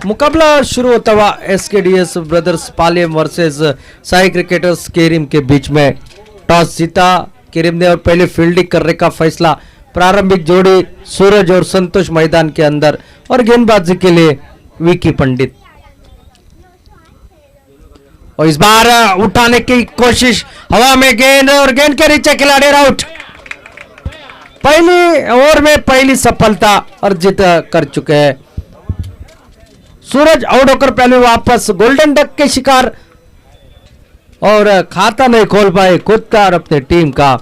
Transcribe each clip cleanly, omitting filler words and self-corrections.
मुकाबला शुरू होता हुआ एसकेडीएस brothers Palem versus Sai cricketers Kerim के बीच में। टॉस जीता केरिम ने और पहले फील्डिंग करने का फैसला। प्रारंभिक जोड़ी सूरज और संतोष मैदान के अंदर और गेंदबाजी के लिए विकी पंडित। और इस बार उठाने की कोशिश, हवा में गेंद और गेंद के नीचे खिलाड़ी आउट। पहली ओवर में पहली सफलता अर्जित कर चुके हैं। सूरज आउट होकर पहले वापस गोल्डन डक के शिकार और खाता नहीं खोल पाए खुद का और अपने टीम का।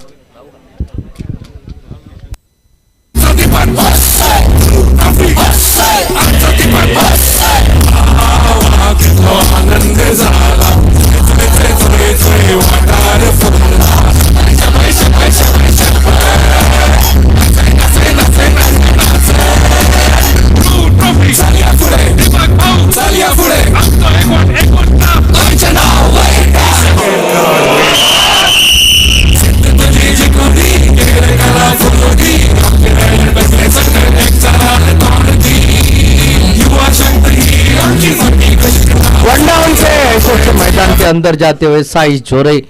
मैदान के अंदर जाते हुए साई जोरे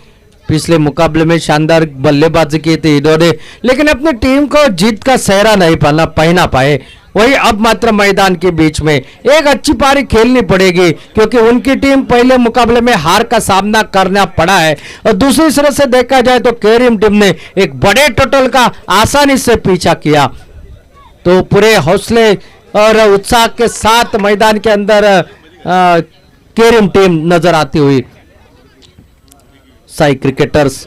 पिछले मुकाबले में शानदार बल्लेबाजी की थी इन्होंने, लेकिन अपनी टीम को जीत का सेहरा नहीं पहना पाए। वही अब मात्र मैदान के बीच में एक अच्छी पारी खेलनी पड़ेगी क्योंकि उनकी टीम पहले मुकाबले में हार का सामना करना पड़ा है। और दूसरी तरह से देखा जाए तो केरिम टीम ने एक बड़े टोटल का आसानी से पीछा किया। तो पूरे हौसले और उत्साह के साथ मैदान के अंदर केरिम टीम नजर आती हुई साई क्रिकेटर्स।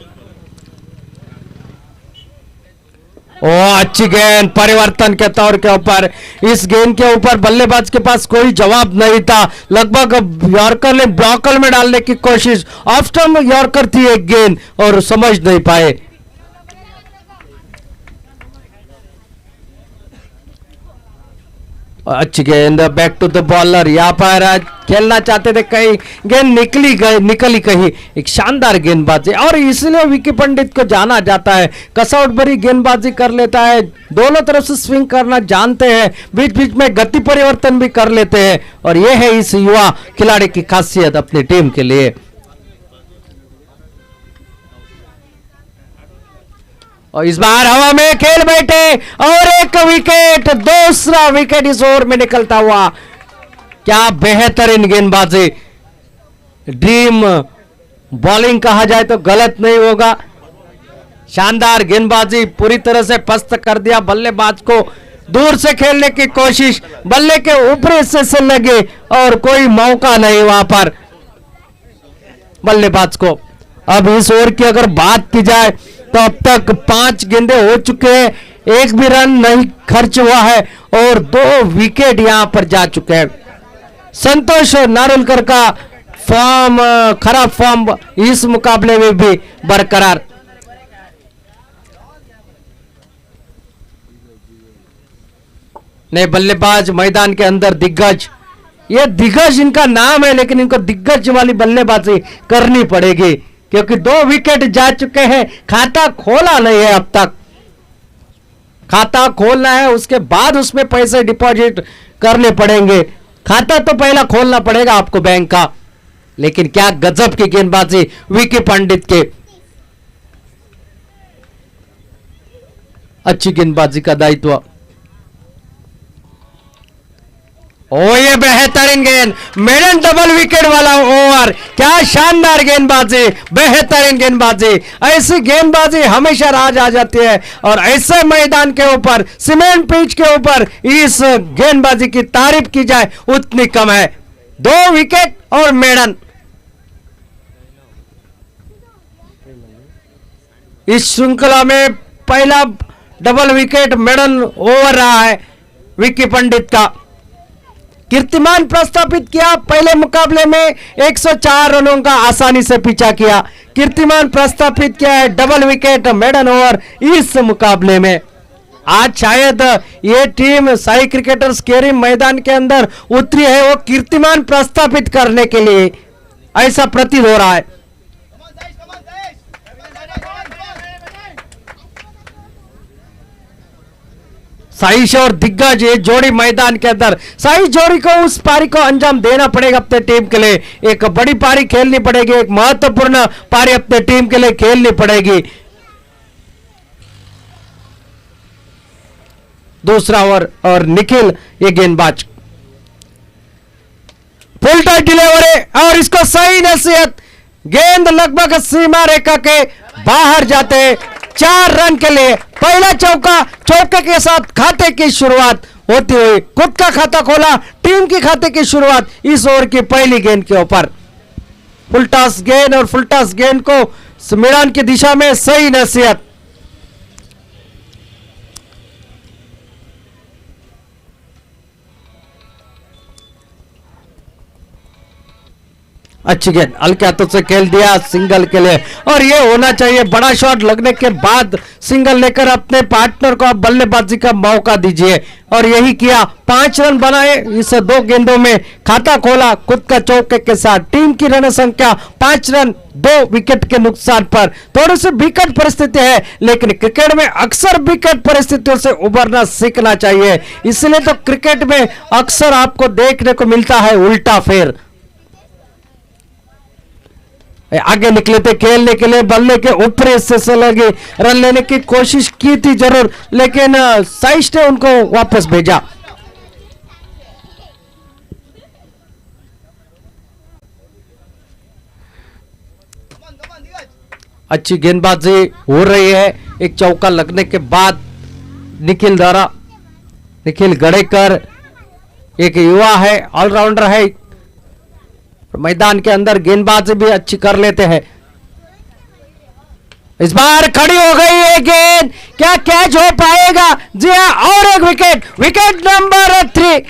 ओ अच्छी गेंद परिवर्तन के तौर के ऊपर। इस गेंद के ऊपर बल्लेबाज के पास कोई जवाब नहीं था। लगभग यॉर्कर ने ब्लॉकर में डालने की कोशिश, ऑफ स्टंप यॉर्कर थी एक गेंद और समझ नहीं पाए। अच्छी गेंद बैक टू द बॉलर। यहाँ पर खेलना चाहते थे, कहीं गेंद निकली कहीं। एक शानदार गेंदबाजी और इसलिए विकी पंडित को जाना जाता है। कसआउट भरी गेंदबाजी कर लेता है, दोनों तरफ से स्विंग करना जानते हैं, बीच बीच में गति परिवर्तन भी कर लेते हैं और यह है इस युवा खिलाड़ी की खासियत अपनी टीम के लिए। और इस बार हवा में खेल बैठे और एक विकेट, दूसरा विकेट इस ओवर में निकलता हुआ। क्या बेहतरीन गेंदबाजी, ड्रीम बॉलिंग कहा जाए तो गलत नहीं होगा। शानदार गेंदबाजी, पूरी तरह से पस्त कर दिया बल्लेबाज को। दूर से खेलने की कोशिश, बल्ले के ऊपरी हिस्से से लगे और कोई मौका नहीं वहां पर बल्लेबाज को। अब इस ओवर की अगर बात की जाए तो अब तक 5 गेंदे हो चुके हैं, एक भी रन नहीं खर्च हुआ है और 2 विकेट यहां पर जा चुके हैं। संतोष नारुलकर का फॉर्म, खराब फॉर्म इस मुकाबले में भी बरकरार। नए बल्लेबाज मैदान के अंदर दिग्गज, ये दिग्गज इनका नाम है लेकिन इनको दिग्गज वाली बल्लेबाजी करनी पड़ेगी क्योंकि 2 विकेट जा चुके हैं। खाता खोला नहीं है अब तक, खाता खोलना है उसके बाद उसमें पैसे डिपॉजिट करने पड़ेंगे। खाता तो पहला खोलना पड़ेगा आपको बैंक का। लेकिन क्या गजब की गेंदबाजी विकी पंडित के, अच्छी गेंदबाजी का दायित्व। ओ ये बेहतरीन गेंद, मेडन डबल विकेट वाला ओवर। क्या शानदार गेंदबाजी, बेहतरीन गेंदबाजी। ऐसी गेंदबाजी हमेशा राज आ जाती है और ऐसे मैदान के ऊपर, सीमेंट पिच के ऊपर इस गेंदबाजी की तारीफ की जाए उतनी कम है। 2 विकेट और मेडन। इस श्रृंखला में पहला डबल विकेट मेडन ओवर रहा है विकी पंडित का। कीर्तिमान प्रस्थापित किया, पहले मुकाबले में 104 रनों का आसानी से पीछा किया। कीर्तिमान प्रस्थापित किया है, डबल विकेट मेडन ओवर इस मुकाबले में। आज शायद ये टीम साई क्रिकेटर्स केरिम मैदान के अंदर उतरी है वो कीर्तिमान प्रस्थापित करने के लिए, ऐसा प्रतीत हो रहा है। साइश और दिग्गज ये जोड़ी मैदान के अंदर, साइश जोड़ी को उस पारी को अंजाम देना पड़ेगा अपने टीम के लिए। एक बड़ी पारी खेलनी पड़ेगी, एक महत्वपूर्ण पारी अपने टीम के लिए खेलनी पड़ेगी। दूसरा ओवर और निखिल ये गेंदबाज फुल टच डिलीवरी और इसको सही नसीहत, गेंद लगभग सीमा रेखा के बाहर जाते 4 रन के लिए पहला चौका, चौके के साथ खाते की शुरुआत होती हुई खुद का खाता खोला, टीम की खाते की शुरुआत इस ओवर की पहली गेंद के ऊपर। फुल टॉस गेंद और फुल टॉस गेंद को मैदान की दिशा में सही नसीहत। अच्छी गेंद हल्के हाथों से खेल दिया सिंगल के लिए, और ये होना चाहिए। बड़ा शॉट लगने के बाद सिंगल लेकर अपने पार्टनर को आप बल्लेबाजी का मौका दीजिए, और यही किया। 5 रन बनाए इस 2 गेंदों में, खाता खोला खुद का चौके के साथ। टीम की रन संख्या 5 रन 2 विकेट के नुकसान पर। थोड़ी सी विकट परिस्थिति है, लेकिन क्रिकेट में अक्सर विकट परिस्थितियों से उबरना सीखना चाहिए। इसलिए तो क्रिकेट में अक्सर आपको देखने को मिलता है उल्टा फेर। आगे निकले थे खेलने के लिए, बल्ले के ऊपरी हिस्से से लगे, रन लेने की कोशिश की थी जरूर, लेकिन साइश ने उनको वापस भेजा। अच्छी गेंदबाजी हो रही है। एक चौका लगने के बाद निखिल द्वारा, निखिल गड़ेकर एक युवा है, ऑलराउंडर है, मैदान के अंदर गेंदबाजी भी अच्छी कर लेते हैं। इस बार खड़ी हो गई है गेंद, क्या कैच हो पाएगा? जी हां, और एक विकेट, विकेट नंबर 3।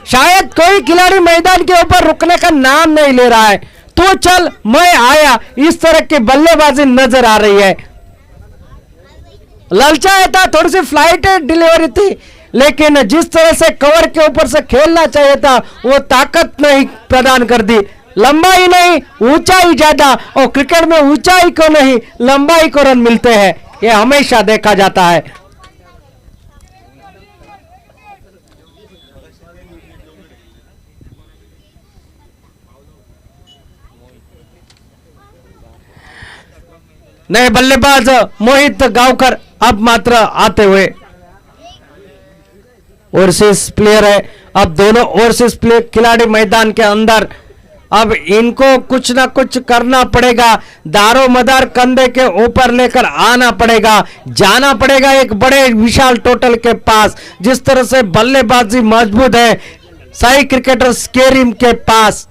शायद कोई खिलाड़ी मैदान के ऊपर रुकने का नाम नहीं ले रहा है। तो चल मैं आया, इस तरह की बल्लेबाजी नजर आ रही है। ललचाया था, थोड़ी सी फ्लाइट डिलीवरी थी, लेकिन जिस तरह से कवर के ऊपर से खेलना चाहिए था वो ताकत नहीं प्रदान कर दी। लंबाई नहीं, ऊंचाई ज्यादा, और क्रिकेट में ऊंचाई को नहीं लंबाई को रन मिलते हैं, ये हमेशा देखा जाता है। नए बल्लेबाज मोहित गांवकर अब मात्र आते हुए, ओवरसीज प्लेयर है। अब दोनों ओवरसीज प्लेयर खिलाड़ी मैदान के अंदर, अब इनको कुछ ना कुछ करना पड़ेगा। दारो मदार कंधे के ऊपर लेकर आना पड़ेगा, जाना पड़ेगा एक बड़े विशाल टोटल के पास। जिस तरह से बल्लेबाजी मजबूत है शाही क्रिकेटर स्केरिम के पास।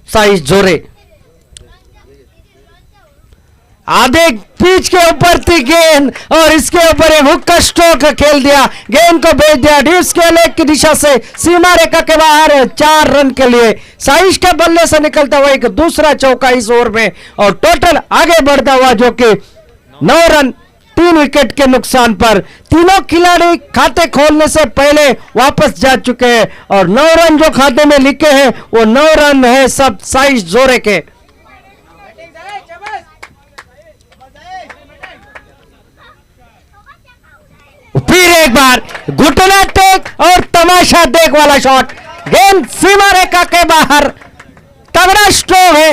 साइश जोरे आधे पिच के ऊपर थी गेंद, और इसके ऊपर एक हुक का स्ट्रोक खेल दिया, गेंद को भेज दिया डिस्क के लेग की दिशा से सीमा रेखा के बाहर 4 रन के लिए। साइश के बल्ले से निकलता हुआ एक दूसरा चौका इस ओवर में, और टोटल आगे बढ़ता हुआ जो कि 9 रन 3 विकेट के नुकसान पर। तीनों खिलाड़ी खाते खोलने से पहले वापस जा चुके हैं, और 9 रन जो खाते में लिखे हैं वो 9 रन है सब साइश जोरे के। फिर एक बार घुटना टेक और तमाशा देख वाला शॉट, गेंद सीमा रेखा के बाहर, तगड़ा स्ट्रोक है,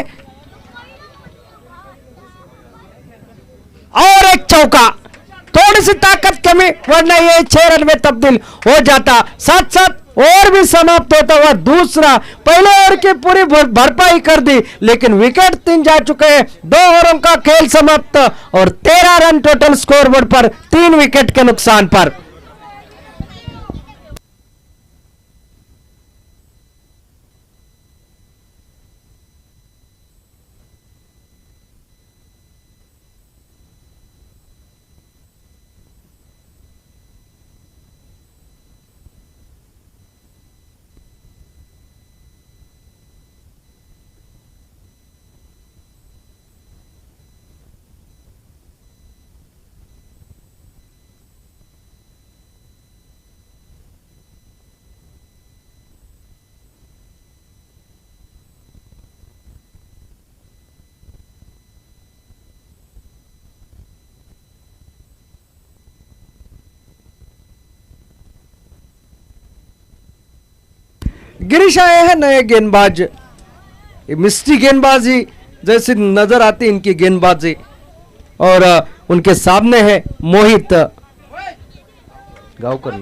और एक चौका। थोड़ी सी ताकत कमी, वरना ये 6 रन में तब्दील हो जाता। साथ साथ और भी समाप्त होता हुआ दूसरा, पहले ओवर की पूरी भरपाई कर दी, लेकिन विकेट 3 जा चुके हैं। 2 ओवरों का खेल समाप्त, और 13 रन टोटल स्कोरबोर्ड पर 3 विकेट के नुकसान पर। गिरीश आए हैं नए गेंदबाज, मिस्ट्री गेंदबाजी जैसी नजर आती इनकी गेंदबाजी, और उनके सामने है मोहित गांवकर।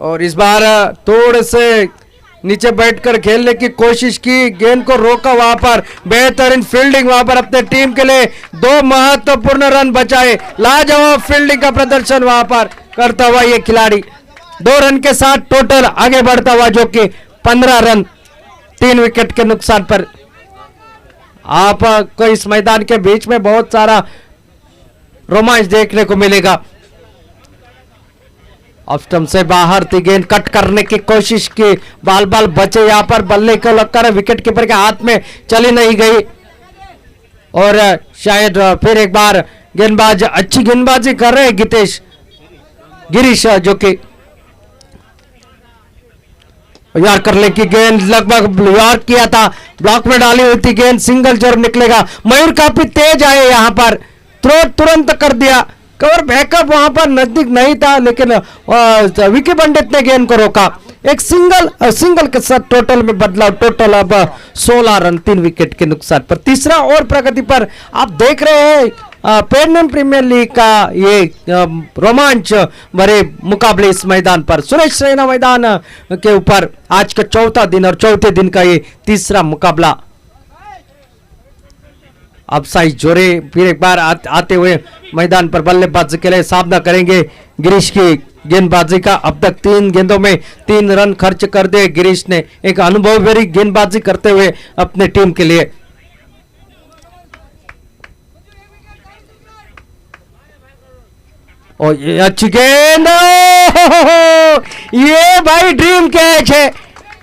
और इस बार थोड़े से नीचे बैठकर खेलने की कोशिश की, गेंद को रोका, वहां पर बेहतरीन फील्डिंग, वहां पर अपने टीम के लिए 2 महत्वपूर्ण रन बचाए, लाजवाब फील्डिंग का प्रदर्शन वहां पर करता हुआ ये खिलाड़ी 2 रन के साथ टोटल आगे बढ़ता हुआ, जो कि 15 रन 3 विकेट के नुकसान पर। आपको इस मैदान के बीच में बहुत सारा रोमांच देखने को मिलेगा। ऑफ स्टंप से बाहर थी गेंद, कट करने की कोशिश की, बाल बचे, यहां पर बल्ले को लगकर विकेट कीपर के हाथ में चली नहीं गई, और शायद फिर एक बार गेंदबाज अच्छी गेंदबाजी कर रहे हैं गिरीश, जो कि यॉर्कर लेकी गेंद लगभग यॉर्क किया था, ब्लॉक में डाली हुई थी गेंद, सिंगल जरूर निकलेगा। मयूर काफी तेज आए, यहां पर थ्रो तुरंत कर दिया, कवर बैकअप वहां पर नजदीक नहीं था, लेकिन विकी पंडित ने गेंद को रोका। एक सिंगल के साथ टोटल में बदलाव, टोटल अब 16 रन 3 विकेट के नुकसान पर। तीसरा और प्रगति पर आप देख रहे हैं पेडनेम प्रीमियर लीग का ये रोमांच भरे मुकाबले इस मैदान पर, सुरेश रैना मैदान के ऊपर आज का चौथा दिन और चौथे दिन का ये तीसरा मुकाबला। अब साई जोरे फिर एक बार आते हुए मैदान पर बल्लेबाजी के लिए सामना करेंगे गिरीश की गेंदबाजी का। अब तक 3 गेंदों में 3 रन खर्च कर दिए गिरीश ने, एक अनुभव भरी गेंदबाजी करते हुए अपने टीम के लिए। और ये अच्छी गेंद, ये भाई ड्रीम कैच है,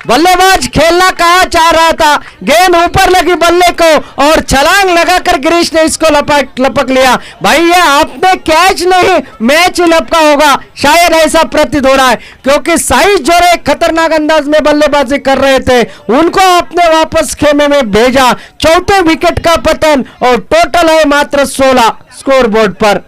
बल्लेबाज खेलना कहा चाह रहा था, गेंद ऊपर लगी बल्ले को और छलांग लगाकर गिरीश ने इसको लपक लिया। भाई ये आपने कैच नहीं मैच लपका होगा, शायद ऐसा प्रतीत हो रहा है, क्योंकि साई जोरे खतरनाक अंदाज में बल्लेबाजी कर रहे थे, उनको आपने वापस खेमे में भेजा। चौथे विकेट का पतन और टोटल है मात्र 16 स्कोर बोर्ड पर।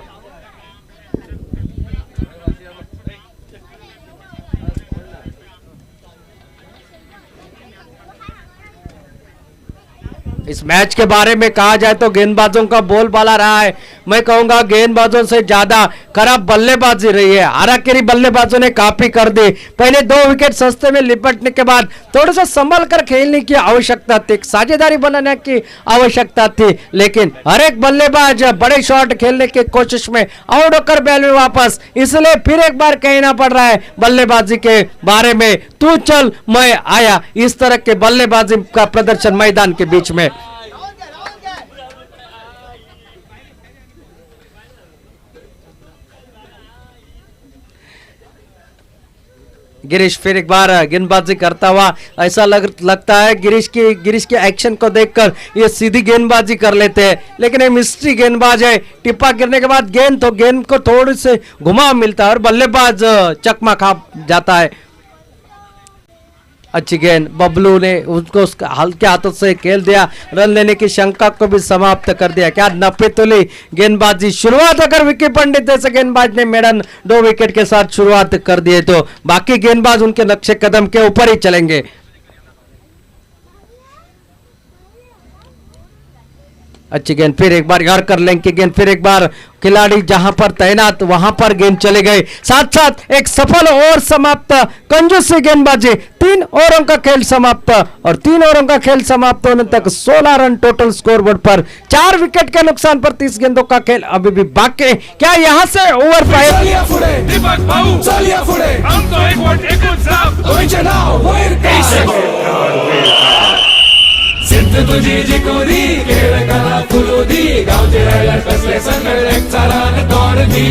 इस मैच के बारे में कहा जाए तो गेंदबाजों का बोलबाला रहा है, मैं कहूंगा गेंदबाजों से ज्यादा खराब बल्लेबाजी रही है। हाराकिरी बल्लेबाजों ने काफी कर दी, पहले 2 विकेट सस्ते में लिपटने के बाद थोड़ा सा संभल कर खेलने की आवश्यकता थी, साझेदारी बनाने की आवश्यकता थी, लेकिन हर एक बल्लेबाज बड़े शॉट खेलने की कोशिश में आउट होकर बैल में वापस, इसलिए फिर एक बार कहना पड़ रहा है बल्लेबाजी के बारे में, तू चल मैं आया, इस तरह के बल्लेबाजी का प्रदर्शन मैदान के बीच में। गिरीश फिर एक बार गेंदबाजी करता हुआ ऐसा लगता है गिरीश के एक्शन को देखकर ये सीधी गेंदबाजी कर लेते हैं, लेकिन ये मिस्ट्री गेंदबाज है, टिप्पा गिरने के बाद गेंद को थोड़ी से घुमाव मिलता है और बल्लेबाज चकमा खा जाता है। अच्छी गेंद, बबलू ने उसको हल्के हाथों से खेल दिया, रन लेने की शंका को भी समाप्त कर दिया। क्या नफेतुली गेंदबाजी, शुरुआत अगर विकी पंडित जैसे गेंदबाज ने मेडन 2 विकेट के साथ शुरुआत कर दिए तो बाकी गेंदबाज उनके नक्शे कदम के ऊपर ही चलेंगे। अच्छी गेंद, फिर एक बार यार कर लेंगे गेंद, फिर एक बार खिलाड़ी जहां पर तैनात वहां पर गेंद चले गए, साथ साथ एक सफल ओवर समाप्त, कंजूसी गेंदबाजी, 3 ओवरों का खेल समाप्त, और 3 ओवरों का खेल समाप्त होने तक 16 रन टोटल स्कोरबोर्ड पर, 4 विकेट के नुकसान पर 30 गेंदों का खेल अभी भी बाकी। क्या यहां से ओवर 5 सिद्ध तुझी जी कोरी खेळ करा फुलोदी गावचे रायला कसले संगळ एक चालान तोडती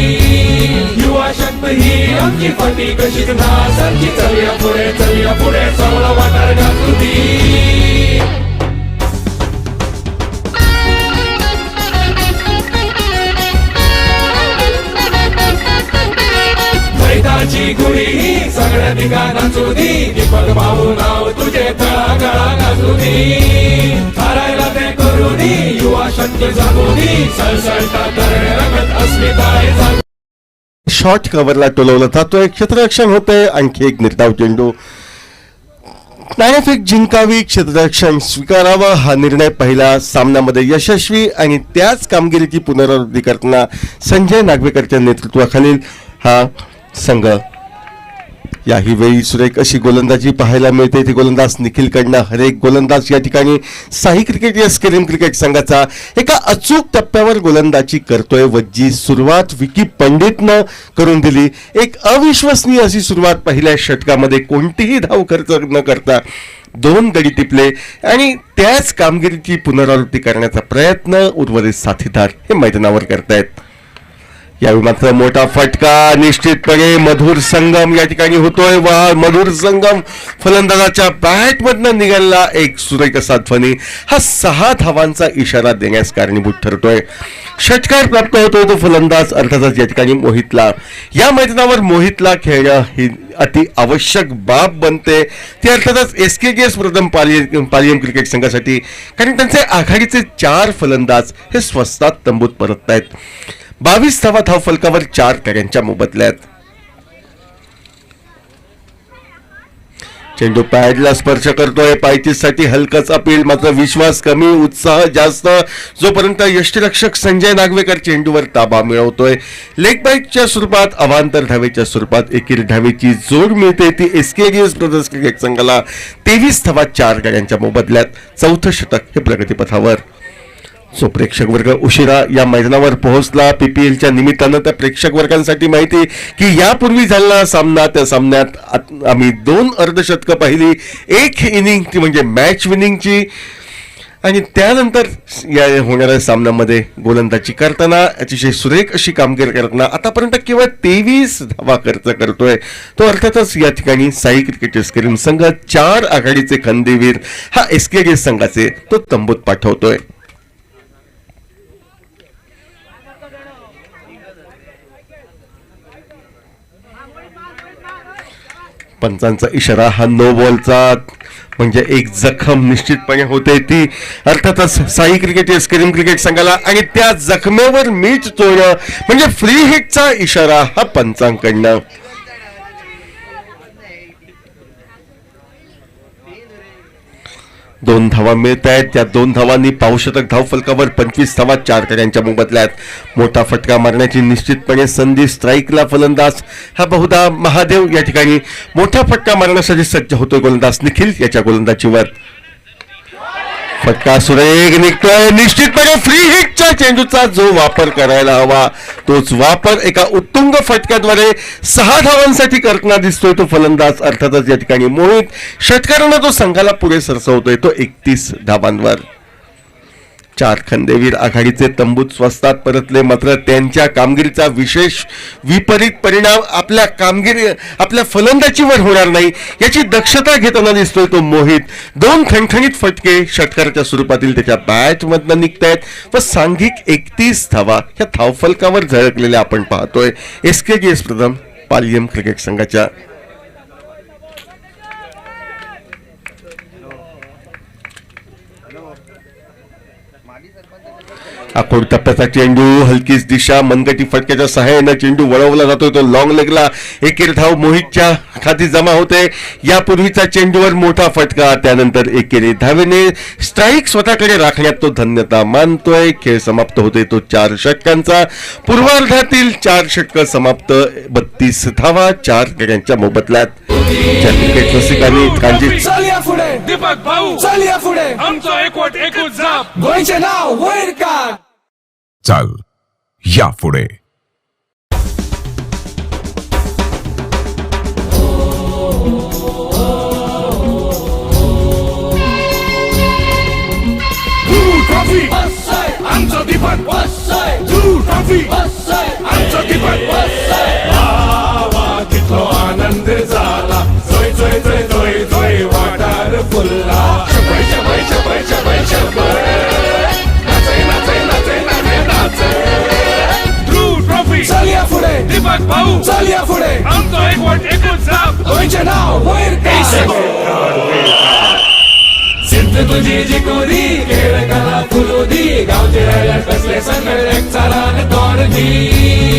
युवा शक्ती ही आमची फटी कशीच नासारखी चलिया पुढे सगळं वाटार घालती निगा नाचू दी दीपक भाऊ नाव तुझे तळागाळा गाजू दी हारायला ते करू दी युवा शक्ती जागू दी सळसळता तरणे रंगत अस्मिताय जागू शॉर्ट कव्हरला टोलवलं जातोय क्षेत्ररक्षण होतंय आणखी एक निर्धाव चेंडू नाणेफेक जिंकावी क्षेत्ररक्षण स्वीकारावं हा निर्णय पहिल्या सामन्यामध्ये यशस्वी आणि त्याच कामगिरीची पुनरावृत्ती करताना संजय नागवेकरच्या नेतृत्वाखालील हा संघ याही वेळी सुरेख अशी गोलंदाजी पाहायला मिळते ती गोलंदाज निखिल कडनं हरेक गोलंदाज या ठिकाणी साई क्रिकेट या स्केरिम क्रिकेट संघाचा एका अचूक टप्प्यावर गोलंदाजी करतोय व जी सुरुवात विकी पंडितनं करून दिली एक अविश्वसनीय अशी सुरुवात पहिल्या षटकामध्ये कोणतीही धाव खर्च न करता 2 गडी टिपले आणि त्याच कामगिरीची पुनरावृत्ती करण्याचा प्रयत्न उर्वरित साथीदार हे मैदानावर करतायत यावेळी मात्र मोठा फटका निश्चितपणे मधुर संगम या ठिकाणी होतोय व मधुर संगम फलंदाजाच्या बॅटमधनं निघालेला एक सुरेख असा ध्वनी हा 6 धावांचा इशारा देण्यास कारणीभूत ठरतोय षटकार प्राप्त होतोय तो फलंदाज अर्थातच या ठिकाणी मोहितला या मैदानावर मोहितला खेळणं ही अति आवश्यक बाब बनते ते अर्थातच SKGS प्रथम पालियम क्रिकेट संघासाठी कारण त्यांचे आघाडीचे 4 फलंदाज हे स्वस्तात तंबूत परततायत 22 धावा धाव फलकावर 4 गड्यांच्या मोबदल्यात चेंडू पॅडला स्पर्श करतोय पायचीसाठी हलकच अपील मात्र विश्वास कमी उत्साह जास्त जोपर्यंत यष्टीरक्षक संजय नागवेकर चेंडूवर ताबा मिळवतोय लेग बाईटच्या स्वरूपात अवांतर धावेच्या स्वरूपात एकेरी धावेची जोड मिळते ती SKGS ब्रदर्स क्रिकेट संघाला 23 धावा 4 गड्यांच्या मोबदल्यात चौथं षटक हे प्रगतीपथावर जो प्रेक्षक वर्ग उशिरा या मैदानावर पोहोचला PPLच्या निमित्तानं त्या प्रेक्षक वर्गांसाठी माहिती की यापूर्वी झालेला सामना त्या सामन्यात आम्ही 2 अर्धशतकं पाहिली एक इनिंग ती म्हणजे मॅच विनिंगची आणि त्यानंतर या होणाऱ्या सामन्यामध्ये गोलंदाजी करताना अतिशय सुरेख अशी कामगिरी करताना आतापर्यंत केवळ 23 धावा खर्च करतोय तो अर्थातच या ठिकाणी साई क्रिकेट स्केरिम संघ 4 आघाडीचे खंदेवीर हा SKGS संघाचे तो तंबूत पाठवतोय पंचांचा इशारा हा नो बॉलचा म्हणजे एक जखम निश्चितपणे होते ती अर्थातच साई क्रिकेट स्केरिम क्रिकेट संघाला आणि त्या जखमेवर मीठ चोळणं म्हणजे फ्री हिटचा इशारा हा पंचांकडनं 2 धावा मिळत आहेत त्या 2 धावांनी पावशतक धाव फलकावर 25 धावा 4 गड्यांच्या मोबदल्यात मोठा फटका मारण्याची निश्चितपणे संधी स्ट्राईकला फलंदाज हा बहुधा महादेव या ठिकाणी मोठा फटका मारण्यासाठी सज्ज होतोय गोलंदाज निखिल याच्या गोलंदाजीवर फटका सुरेख निघतोय निश्चितपणे फ्री हिटच्या चेंडूचा जो वापर करायला हवा तोच वापर एका उत्तुंग फटक्याद्वारे 6 धावांसाठी करताना दिसतोय तो फलंदाज अर्थातच या ठिकाणी मोहित षटकारानं तो संघाला पुढे सरसवतोय तो 31 धावांवर 4 खंदेवीर आघाडीचे तंबूत स्वस्तात परतले मात्र त्यांच्या कामगिरीचा विशेष विपरीत परिणाम आपल्या फलंदाजीवर होणार नाही याची दक्षता घेताना दिसतोय तो मोहित 2 खणखणीत फटके षटकाराच्या स्वरूपातील त्याच्या बॅटमधनं निघतायत व सांघिक 31 धावा ह्या धावफलकावर झळकलेल्या आपण पाहतोय SKGS प्रथम पालियम क्रिकेट संघाच्या आखोड टप्प्याचा चेंडू हलकीच दिशा मनगटी फटक्याच्या सहाय्याने चेंडू वळवला जातोय तो लॉंग लेगला एकेरी धाव मोहितच्या खाती जमा होते यापूर्वीचा चेंडूवर मोठा फटका त्यानंतर एकेरी धावेने स्ट्राईक स्वतःकडे राखण्यात तो धन्यता मानतोय खेळ समाप्त होते तो 4 षटकांचा पूर्वार्धातील 4 षटक समाप्त 32 धावा 4 गड्यांच्या मोबदल्यात क्रिकेट रसिकांनी कांजी चालिया पुढे दीपक भाऊ चालिया पुढे आमचा एकवट एकूच जाप गोयचे नाव वैर का चाल या पुढे आमचं दीपक आमचं दीपक तिथो आनंद झाला जोय जोय जोय जोय जोय वाटार फुलला शबय शबय शबय शबय शबय नाचे नाचे नाचे नाचे नाचे ध्रुव ट्रॉफी चालिया पुढे दीपक भाऊ चल या पुढे आमचं एकवट एकूण साप होईचे नाव वैर सिद्ध तुझी जी कोरी खेळ कला फुलोदी गावचे रायडर कसले संगड एक चालान तोडदी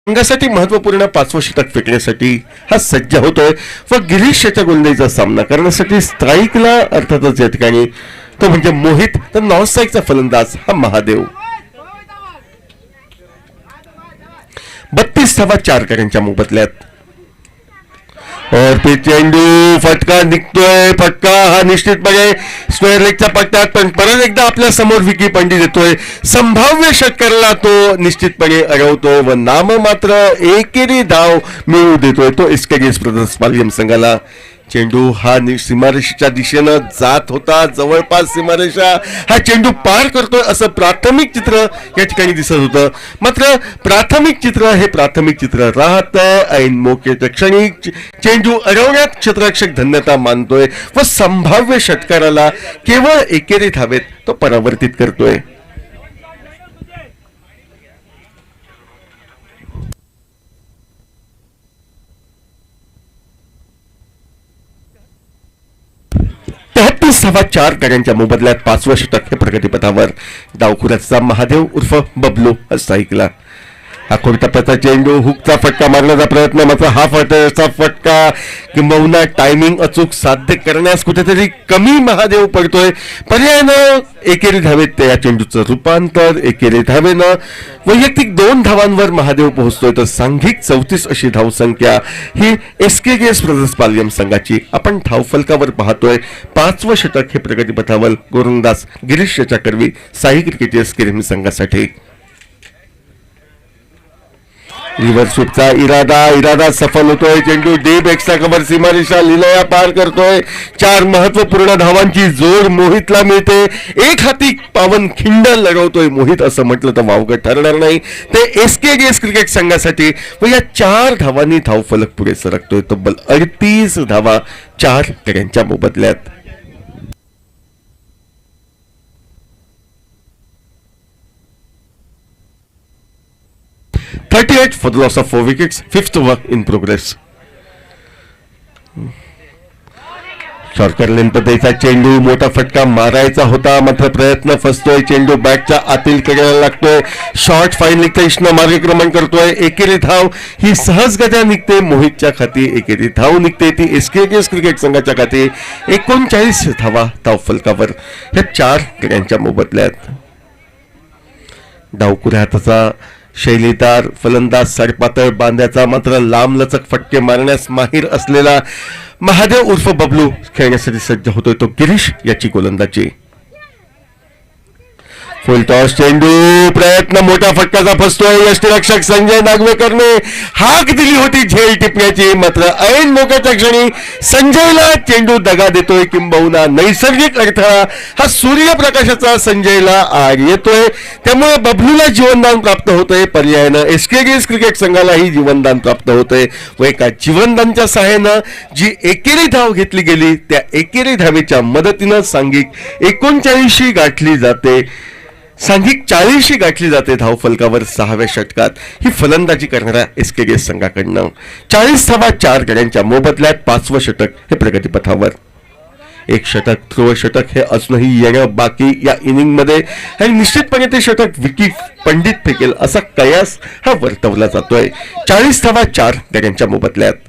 संघासाठी महत्वपूर्ण 5वं षटक फेकण्यासाठी हा सज्ज होतोय व गिरीश याच्या गोलंदाजीचा सामना करण्यासाठी स्ट्राईकला अर्थातच या ठिकाणी तो म्हणजे मोहित तर नॉन स्ट्राईकचा फलंदाज हा महादेव 32 धावा 4 कड्यांच्या मोबदल्यात और ते चेंडू फटका निघतोय फटका हा निश्चितपणे स्क्वेअर लेगच्या पट्ट्यात पण परत एकदा आपल्या समोर विकी पंडित येतोय संभाव्य षटकाराला तो निश्चितपणे अडवतोय व नाममात्र एकेरी धाव मिळवू देतोय तो एसकेडीएस ब्रदर्स पालघर संघाला चेंडू हा सीमारेषेच्या दिशेनं जात होता जवळपास सीमारेषा हा चेंडू पार करतोय असं प्राथमिक चित्र या ठिकाणी दिसत होतं मात्र प्राथमिक चित्र राहतंय ऐन मोक्याच्या क्षणी चेंडू अडवण्यात क्षेत्ररक्षक धन्यता मानतोय व संभाव्य षटकाराला केवळ एकेरी धावेत तो परावर्तित करतोय धावा 4 कड्यांच्या मोबदल्यात 5वं षटक हे प्रगतीपथावर डावखुऱ्याचा महादेव उर्फ बबलू असा ऐकला हा टप्प्याचा चेंडू हुकचा फटका मारण्याचा प्रयत्न मात्र हा फटका किंबहुना टायमिंग अचूक साध्य करण्यास कुठेतरी कमी महादेव पडतोय पर्यायानं एकेरी धावेत त्या चेंडूचं रूपांतर एकेरी धावेनं वैयक्तिक 2 धावांवर महादेव पोहोचतोय तर सांघिक 34 अशी धावसंख्या ही एसकेडीएस ब्रदर्स पालघर संघाची आपण धावफलकावर पाहतोय 5वं षटक हे प्रगतीपथावर गोलंदाज गिरीश याच्या करवी साई क्रिकेट एसकेडीएम संघासाठी रिव्हर्स स्वीपचा इरादा सफल होतोय चेंडू डीप एक्स्ट्रा कव्हर सीमारेषा लिलया पार करतोय 4 महत्वपूर्ण धावांची जोड मोहितला मिळते एक हाती पावन खिंड लढवतोय मोहित असं म्हटलं तर वावगं ठरणार नाही ते एसकेडीएस क्रिकेट संघासाठी व या 4 धावांनी धावफलक पुढे सरकतोय तब्बल 38 धावा 4 कड्यांच्या मोबदल्यात for the loss of 4 wickets, 5th over in progress. Shortcut लेन पद्धतीचा चेंडू मोठा फटका मारायचा होता मात्र प्रयत्न फसतोय चेंडू बॅटच्या आतील कडेला लागतोय शॉर्ट फाईन निघते इष्ण मार्गक्रमण करतोय एकेरी धाव ही सहजगत्या निघते मोहितच्या खाती एकेरी धाव निघते ती एसकेडीएस क्रिकेट संघाच्या खाती 39 धावा धावफलकावर ह्या 4 कड्यांच्या मोबदल्यात डावकुऱ्या हाताचा शैलीदार फलंदाज सडपातळ बांध्याचा मात्र लांबलचक फटके मारण्यास माहीर असलेला महादेव उर्फ बबलू खेळण्यासाठी सज्ज होतोय तो गिरीश याची गोलंदाजी फुल टॉस चेंडू प्रयत्न मोठा फटकाचा फसतोय यष्टीरक्षक संजय नागवेकरने हाक दिली होती झेल टिपण्याची मात्र ऐन मोक्याच्या क्षणी संजयला चेंडू दगा देतोय किंबहुना नैसर्गिक अडथळा हा सूर्यप्रकाशाचा संजयला आड येतोय त्यामुळे बबलूला जीवनदान प्राप्त होतंय पर्यायानं एसकेडीएस क्रिकेट संघालाही जीवनदान प्राप्त होतंय व एका जीवनदानच्या सहाय्यानं जी एकेरी धाव घेतली गेली त्या एकेरी धावेच्या मदतीनं सांघिक 39 गाठली जाते सांघिक 40 गाठली जाते धावफलकावर 6व्या षटकात ही फलंदाजी करणाऱ्या एसकेडीएस संघाकडनं 40 धावा 4 गड्यांच्या मोबदल्यात 5वं षटक हे प्रगतीपथावर एक षटक ध्रुव षटक हे अजूनही येणं बाकी या इनिंगमध्ये आणि निश्चितपणे ते षटक विकी पंडित फेकेल असा कयास हा वर्तवला जातोय 40 धावा 4 गड्यांच्या मोबदल्यात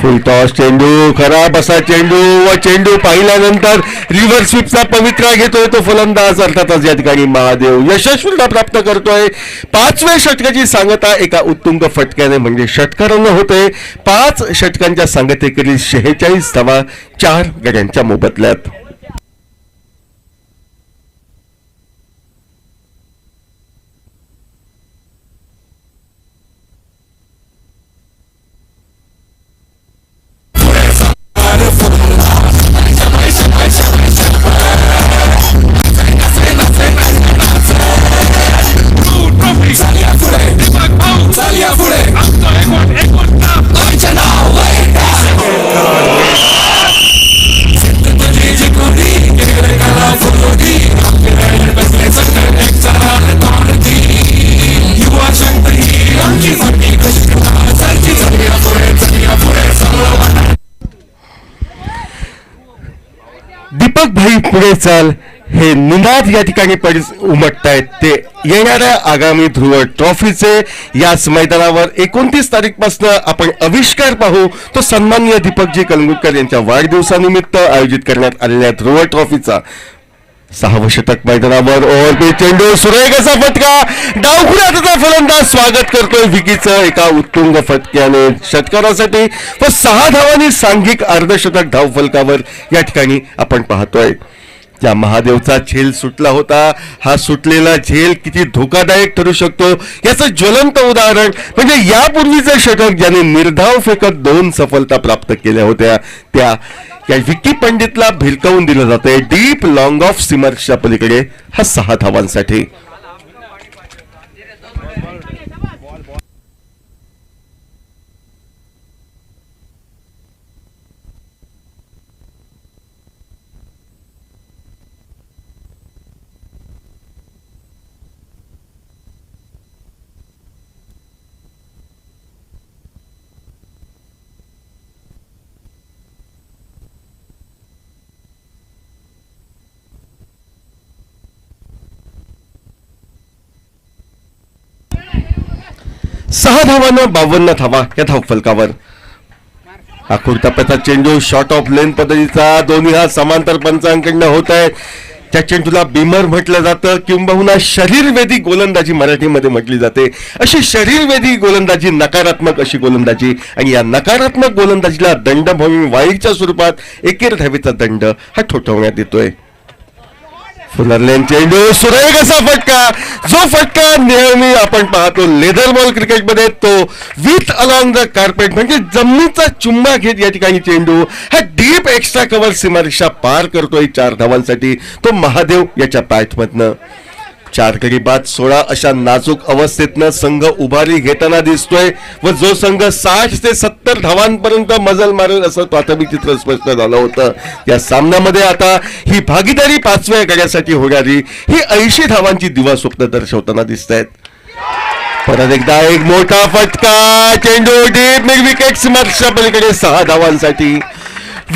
फुल टॉस चेंडू खराब असा चेंडू व चेंडू पाहिल्यानंतर रिव्हर्स स्वीपचा पवित्रा घेतोय तो फलंदाज अर्थातच या ठिकाणी महादेव यशस्वीता प्राप्त करतोय 5व्या षटकाची सांगता एका उत्तुंग फटक्याने म्हणजे षटकारानं होते 5 षटकांच्या सांगतेकरील 46 धावा 4 गड्यांच्या मोबदल्यात भाई पुढे चाल हे निनाद या ठिकाणी उमटतायत ते येणाऱ्या आगामी ध्रुव ट्रॉफीचे याच मैदानावर 29 तारीखपासून आपण आविष्कार पाहू तो सन्माननीय दीपकजी कलंगुटकर यांच्या वाढदिवसानिमित्त आयोजित करण्यात आलेल्या ध्रुव ट्रॉफीचा 6वं षटक मैदानावर ओव्हरपीच चेंडू सुरेख असा फटका डावखुऱ्याचा फलंदाज स्वागत करतोय विकीचं एका उत्तुंग फटक्याने षटकारासाठी व 6 धावांनी सांघिक अर्धशतक धावफलकावर या ठिकाणी आपण पाहतोय. या महादेवचा झेल सुटला होता. हा सुटलेला झेल किती धोकादायक ठरू शकतो याचं ज्वलंत उदाहरण म्हणजे यापूर्वीचं षटक ज्याने निर्धाव फेकत 2 सफलता प्राप्त केल्या होत्या त्या या विकी पंडितला भिरकावून दिलं जातंय डीप लॉंग ऑफ सीमर्सच्या पलीकडे हा 6 धावांसाठी. सहा धावांना 52 धावा या धावफलकावर. आखूड टप्प्याचा चेंडू शॉर्ट ऑफ लेन पद्धतीचा दोन्ही हा समांतर पंचांकडनं होत आहे. त्या चेंडूला बिमर म्हटलं जातं किंबहुना शरीरवेधी गोलंदाजी मराठीमध्ये म्हटली जाते. अशी शरीरवेधी गोलंदाजी नकारात्मक अशी गोलंदाजी आणि या नकारात्मक गोलंदाजीला दंड म्हणून वाईडच्या स्वरूपात एकेर धावेचा दंड हा ठोठवण्यात येतोय. फुलरलेन चेंडू सुरेख असा फटका जो फटका नेहमी आपण पाहतो लेदर बॉल क्रिकेटमध्ये तो विथ अलॉंग द कार्पेट म्हणजे जमिनीचा चुम्मा घेत या ठिकाणी चेंडू हा डीप एक्स्ट्रा कव्हर सीमारेषा पार करतोय 4 धावांसाठी तो महादेव याच्या बॅटमधनं. 4 गडी बाद 16 अशा नाजूक अवस्थेतनं संघ उभारी घेताना दिसतोय व जो संघ 60 ते 70 धावांपर्यंत मजल मारेल असं प्राथमिक चित्र स्पष्ट झालं होतं. या सामन्यामध्ये आता ही भागीदारी 5व्या गड्यासाठी होणारी ही 80 धावांची दिवा स्वप्न दर्शवताना दिसत आहेत. परत एकदा एक मोठा फटका चेंडू डीप मिड विकेट सीमारेषेच्या पलीकडे 6 धावांसाठी.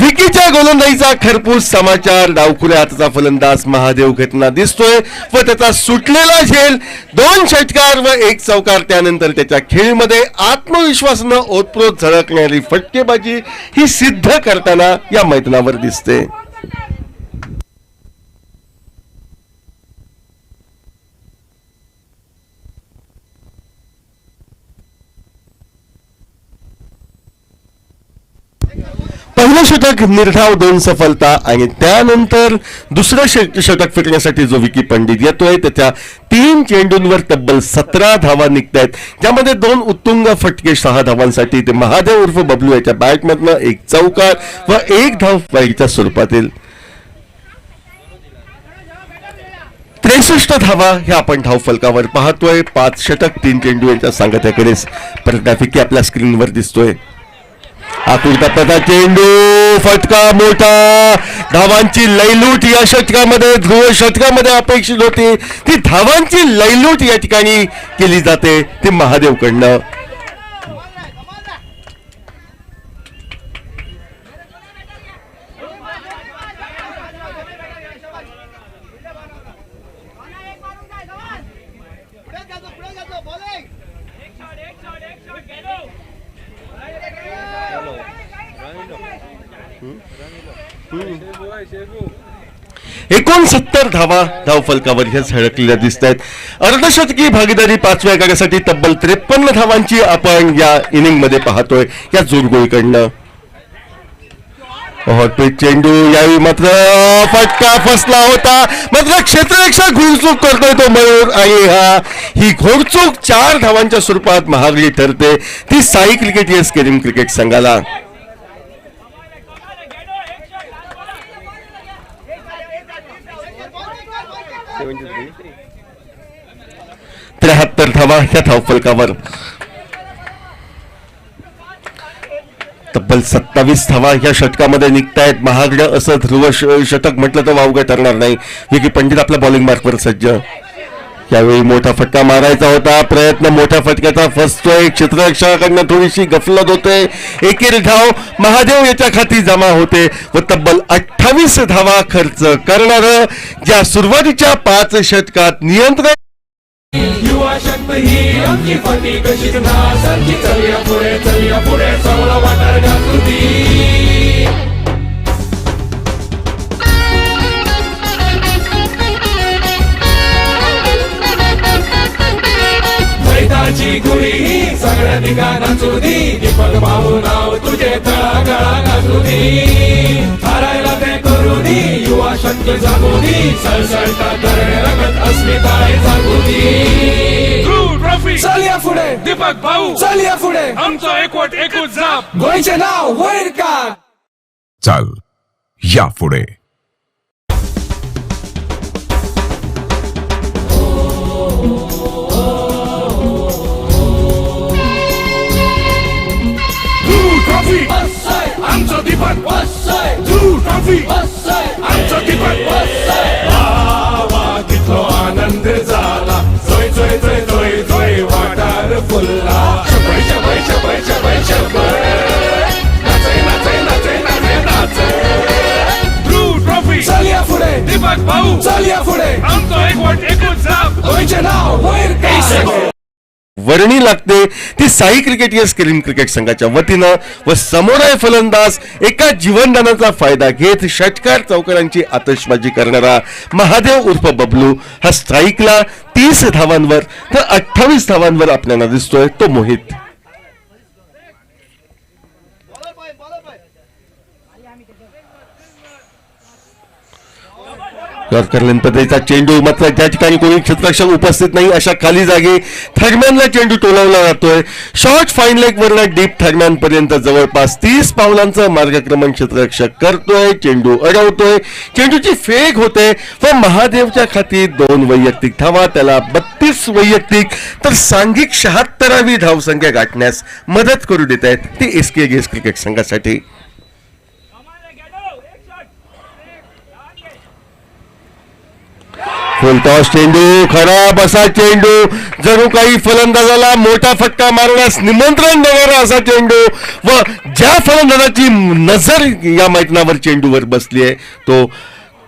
विकीच्या गोलंदाजीचा खरपूस समाचार डावखुऱ्या हाताचा फलंदाज महादेव घेताना दिसतोय व त्याचा सुटलेला झेल 2 षटकार व 1 चौकार त्यानंतर त्याच्या खेळीमध्ये आत्मविश्वासानं ओतप्रोत झळकणारी फटकेबाजी ही सिद्ध करताना या मैदानावर दिसते. पहिलं षटक निर्धाव 2 सफलता आणि त्यानंतर दुसरं षटक फेकण्यासाठी जो विकी पंडित येतोय त्याच्या 3 चेंडूंवर तब्बल 17 धावा निघतायत ज्यामध्ये 2 उत्तुंग फटके 6 धावांसाठी ते महादेव उर्फ बबलू याच्या बॅटमधनं 1 चौकार व 1 धाव वाईडच्या स्वरूपातील. 63 धावा ह्या आपण धावफलकावर पाहतोय. 5 षटक 3 चेंडू यांच्या सांगत्याकडे परत आपल्या स्क्रीनवर दिसतोय. आतूर टप्प्याचा चेंडू फटका मोठा धावांची लयलूट या षटकामध्ये ध्रुव षटकामध्ये अपेक्षित होती ती धावांची लयलूट या ठिकाणी केली जाते ते महादेवकडनं. एकूण 70 धावा धावफलकावर ह्या झळकलेल्या दिसत आहेत. अर्धशतकी भागीदारी 5व्या गटासाठी तब्बल 53 धावांची आपण या इनिंग मध्ये पाहतोय या जोरगोळीकडनं. चेंडू यावेळी मात्र फटका फसला होता मात्र क्षेत्ररक्षक घोडचूक करतोय तो मयूर आणि ही घोडचूक 4 धावांच्या स्वरूपात महागडी ठरते ती Sai cricket yes Kerim cricket संघाला. 73 धावा ह्या धावफलकावर. तब्बल 27 धावा ह्या षटकामध्ये निघतायत. महागडं असं ध्रुव षटक म्हटलं तर वावगं ठरणार नाही. विकी पंडित आपल्या बॉलिंग मार्कवर सज्ज. यावेळी मोठा फटका मारायचा होता, प्रयत्न मोठ्या फटक्याचा फसतोय, क्षेत्ररक्षकाकडनं थोडीशी गफलत होते, एकेरी धाव महादेव याच्या खाती जमा होते व तब्बल 28 धावा खर्च करणार ज्या सुरुवातीच्या 5 षटकात नियंत्रण युवा शक्ती ही आमची फाटी कशीच नासारखी चलया पुढे सवला वाटार जागृती मैदाची गुढी ही सगळ्या ठिकाणा चुदी दीपक भाऊ नाव तुझे तळागाळा गाजूदी हारायला ते करुनी युवा शक्ती जागोनी सळसळता करणे रगत अस्मिताय जागोनी ट्रॉफी चल पुढे दीपक भाऊ चल पुढे आमचा एकवट एकूच जाप गोयचे नाव वैर का चाल या पुढे ट्रॉफी आमचं दीपक ट्रॉफी आमचं दीपक वा कितो आनंद झाला जोय जोय जोय जोय जोय वाटार फुलला शबय शबय शबय शबय शबय नाचे नाचे नाचे नाचे नाचे ट्रॉफी चल पुढे दीपक भाऊ चल पुढे आमचं एकवट एकूच जाप गोयचे नाव वैर का वर्णी लागते ती साई क्रिकेटियर्स करीम क्रिकेट संघाच्या वतीनं व समोराय फलंदाज एका जीवनदानाचा फायदा घेत षटकार चौकारांची आतषबाजी करणारा महादेव उर्फ बबलू हा स्ट्राईकला 30 धावांवर तर 28 धावांवर आपल्याला दिसतोय तो मोहित. यॉर्कर पद्धतीचा चेंडू मात्र त्या ठिकाणी कोणी क्षेत्ररक्षक उपस्थित नाही अशा खाली जागी थर्मॅनला चेंडू टोलावला जातोय. शॉर्ट फाईन लेग वरनं डीप थर्मॅन पर्यंत जवळपास 30 पावलांचं मार्गक्रमण क्षेत्ररक्षक करतोय. चेंडू अडवतोय, चेंडूची फेक होते व महादेवच्या खाती 2 वैयक्तिक धावा त्याला 32 वैयक्तिक तर सांघिक 76वी धावसंख्या गाठण्यास मदत करू देत आहेत ती एसकेएस क्रिकेट संघासाठी. फुलटॉस चेंडू खराब असा चेंडू जणू काही फलंदाजाला मोठा फटका मारण्यास निमंत्रण देणारा असा चेंडू व ज्या फलंदाजाची नजर या मैदानावर चेंडूवर बसली आहे तो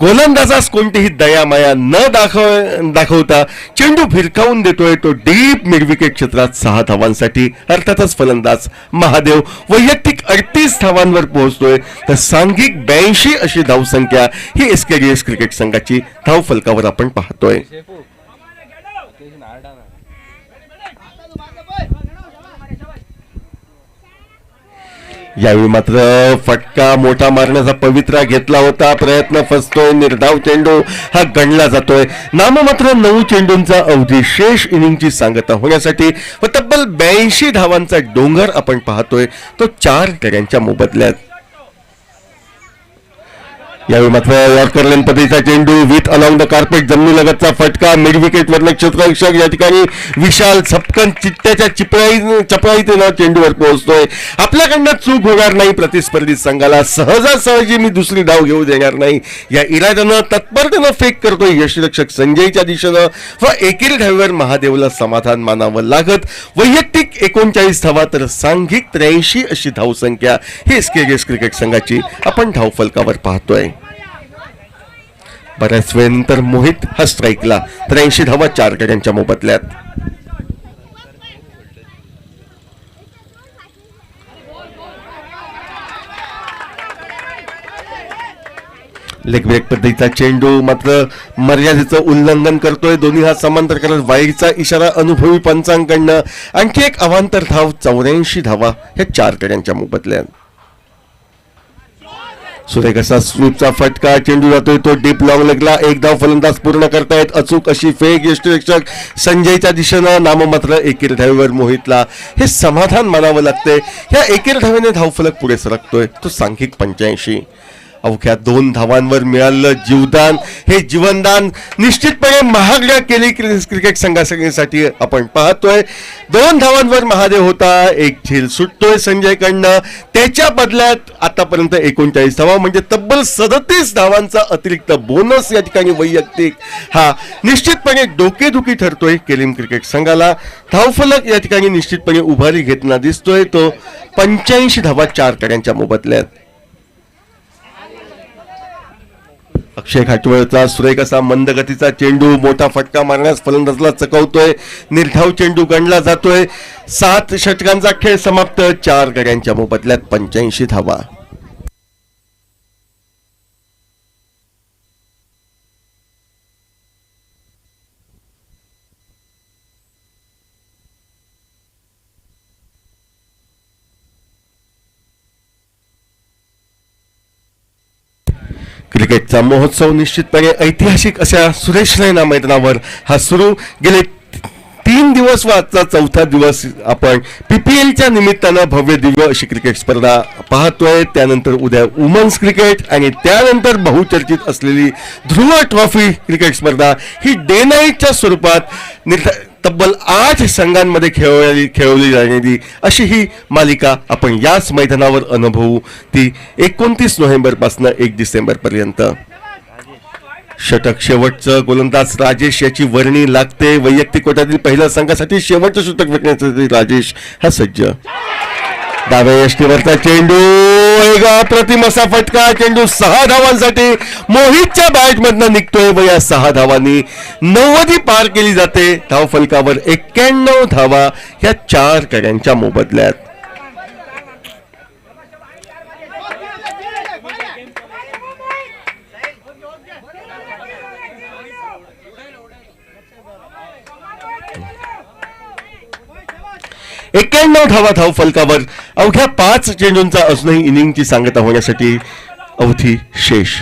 गोलंदाजास कोणतीही दयामाया न दाखवता चेंडू भिरकावून देतोय तो डीप मिड विकेट क्षेत्रात 6 धावांसाठी. अर्थातच फलंदाज महादेव वैयक्तिक 38 धावांवर पोहोचतोय तर सांघिक 82 अशी धावसंख्या ही एसकेएस क्रिकेट संघाची धावफलकावर आपण पाहतोय. यावेळी मात्र फटका मोठा मारण्याचा पवित्रा घेतला होता, प्रयत्न फसतोय, निर्धाव चेंडू हा गणला जातोय. नाममात्र 9 चेंडूंचा अवधी शेष इनिंगची सांगता होण्यासाठी व तब्बल 82 धावांचा डोंगर आपण पाहतोय तो 4 गड्यांच्या मोबदल्यात. यावेळी मात्र यॉर्कर पद्धतीचा चेंडू विथ अलॉंग द कार्पेट जमिनीलगतचा फटका मिड विकेट वरनं क्षेत्ररक्षक या ठिकाणी विशाल झपकन चित्त्याच्या चपळाईतेनं चेंडूवर पोहोचतोय. आपल्याकडनं चूक होणार नाही, प्रतिस्पर्धी संघाला सहजासहजी मी दुसरी धाव घेऊ देणार नाही या इराद्यानं तत्परतेनं फेक करतोय यष्टीरक्षक संजयच्या दिशेनं व एकेरी धावेवर महादेवला समाधान मानावं लागत. वैयक्तिक 39 धावा तर सांघिक 83 अशी धावसंख्या ही एसकेएस क्रिकेट संघाची आपण धावफलकावर पाहतोय. बऱ्याच वेळेनंतर मोहित हा स्ट्राईकला 83 धावा 4 गड्यांच्या मोबदल्यात. लेग ब्रेक पद्धतीचा चेंडू मात्र मर्यादेचं उल्लंघन करतोय. दोन्ही हा समांतर करत वाईडचा इशारा अनुभवी पंचांकडनं. आणखी एक अवांतर धाव 84 धावा ह्या 4 गड्यांच्या मोबदल्यात. सुरेख असा स्वीपचा फटका, चेंडू जातोय तो डीप लॉंग लेगला. 1 धाव फलंदाज पूर्ण करतायत. अचूक अशी फेक यष्टीरक्षक संजयच्या दिशेनं. नाममात्र एकेरी धावेवर मोहितला हे समाधान मानावं लागतंय. ह्या एकेरी धावेने धावफलक पुढे सरकतोय तो सांघिक 85. अवघ्या 2 धावांवर मिळालेलं जीवदान हे जीवनदान निश्चितपणे महागड्या केली क्रिकेट संघासाठी आपण पाहतोय. 2 धावांवर महादेव होता, एक झेल सुटतोय संजयकडनं. त्याच्या बदल्यात आतापर्यंत 39 धावा म्हणजे तब्बल 37 धावांचा अतिरिक्त बोनस या ठिकाणी वैयक्तिक हा निश्चितपणे डोकेदुखी ठरतोय केलिम क्रिकेट संघाला. धावफलक या ठिकाणी निश्चितपणे उभारी घेताना दिसतोय, तो 85 धावा 4 गड्यांच्या मोबदल्यात. अक्षय खाटवळचा सुरेख असा मंद गतीचा चेंडू मोठा फटका मारण्यास फलंदाजला चकवतोय. निर्धाव चेंडू गणला जातोय. 7 षटकांचा खेळ समाप्त. 4 गड्यांच्या मोबदल्यात 85 धावा. क्रिकेटचा महोत्सव निश्चितपणे ऐतिहासिक अशा सुरेश रैना मैदानावर हा सुरू. गेले 3 दिवस व आजचा 4था दिवस आपण PPLच्या निमित्तानं भव्य दिव्य अशी क्रिकेट स्पर्धा पाहतोय. त्यानंतर उद्या वुमन्स क्रिकेट आणि त्यानंतर बहुचर्चित असलेली ध्रुव ट्रॉफी क्रिकेट स्पर्धा ही डे नाईटच्या स्वरूपात तब्बल 8 संघांमध्ये खेळवली जाणारी अशी ही मालिका आपण याच मैदानावर अनुभवू. ती 29 नोव्हेंबर पासून 1 डिसेंबर पर्यंत. षटक शेवटचं गोलंदाज राजेश याची वर्णी लागते. वैयक्तिक कोट्यातील पहिल्या संघासाठी शेवटचं षटक फेकण्यासाठी राजेश हा सज्ज. डाव्या यष्टीवरचा चेंडू एक अप्रतिम असा फटका. चेंडू 6 धावांसाठी मोहितच्या बॅटमधनं निघतोय व या 6 धावांनी 90 पार केली जाते. धाव फलकावर 91 धावा या 4 गड्यांच्या मोबदल्यात. धावा धाव फलकावर. अवघ्या 5 चेंडूंचा अजूनही इनिंगची सांगता होण्यासाठी अवधी शेष.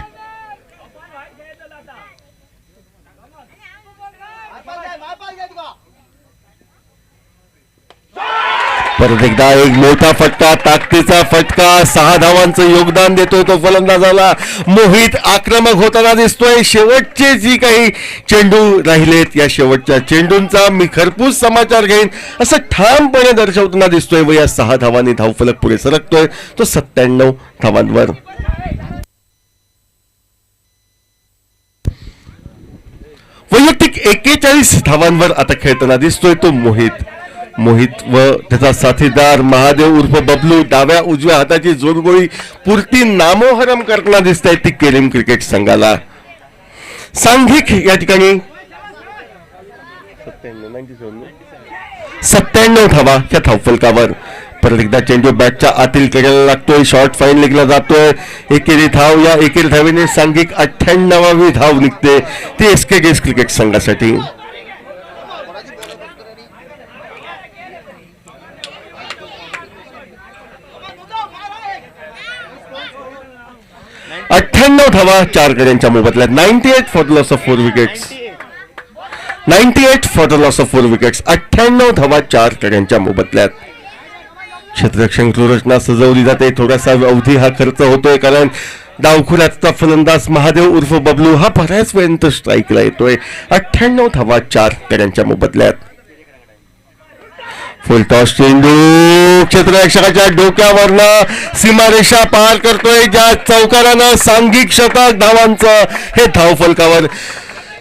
परत एकदा एक मोठा फटका, ताकदीचा फटका. 6 धावांचं योगदान देतोय तो फलंदाजाला. मोहित आक्रमक होताना दिसतोय. शेवटचे जी काही चेंडू राहिलेत या शेवटच्या चेंडूंचा मी खरपूस समाचार घेईन असं ठामपणे दर्शवताना दिसतोय व या 6 धावांनी धावफलक पुढे सरकतोय तो 97 धावांवर. वैयक्तिक 41 धावांवर आता खेळताना दिसतोय तो मोहित व त्याचा साथीदार महादेव उर्फ बबलू. डाव्या उजव्या हाताची जोडगोळी पुरती नामोहरम करताना दिसत आहे ती केलिम क्रिकेट संघाला. सांघिक या ठिकाणी 97 धावा या धावफलकावर. परत एकदा चेंडू बॅटच्या आतील कडेला लागतोय. शॉर्ट फाईन लेगला जातोय. एकेरी धाव. या एकेरी धावेने सांघिक 98वी धाव निघते ती एसके गेस क्रिकेट संघासाठी. 98 धावा 4 गड्यांच्या मोबदल्यात. 98 for the loss of 4 wickets. 98 for the loss of 4 wickets. 98 धावा 4 गड्यांच्या मोबदल्यात. क्षेत्ररक्षण रचना सजवली जाते. थोडासा अवधी हा खर्च होतोय कारण डावखुऱ्याचा फलंदाज महादेव उर्फ बबलू हा बऱ्याच वेळेनंतर स्ट्राईकला येतोय. 98 धावा 4 गड्यांच्या मोबदल्यात. फुलटॉस चेंडू क्षेत्ररक्षकाच्या डोक्यावरनं सीमारेषा पार करतोय. ज्या चौकारानं सांघिक शतक धावांचं हे धाव फलकावर.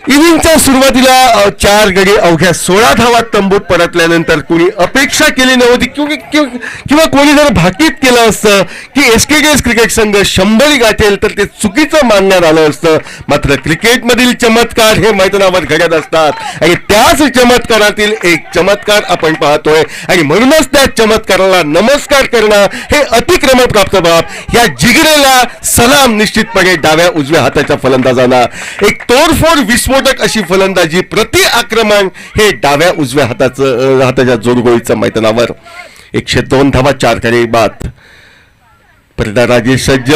इनिंगच्या सुरुवातीला 4 गडी अवघ्या 16 धावात तंबूत परतल्यानंतर कोणी अपेक्षा केली नव्हती किंवा कोणी जर भाकीत केलं असतं की एसके क्रिकेट संघ 100 गाठेल तर ते चुकीचं मानण्यात आलं असतं. मात्र क्रिकेटमधील चमत्कार हे मैदानावर घडत असतात आणि त्याच चमत्कारातील एक चमत्कार आपण पाहतोय आणि म्हणूनच त्या चमत्काराला नमस्कार करणं हे अतिक्रमण प्राप्त बाब. या जिगरेला सलाम निश्चितपणे डाव्या उजव्या हाताच्या फलंदाजांना. एक तोडफोड विस्फोटक अशी फलंदाजी प्रति आक्रमण हे डाव्या उजव्या हाताच्या जोडगोळीचं मैदानावर. 102 धावा 4 गडी बाद. परदा राजेश सज्ज,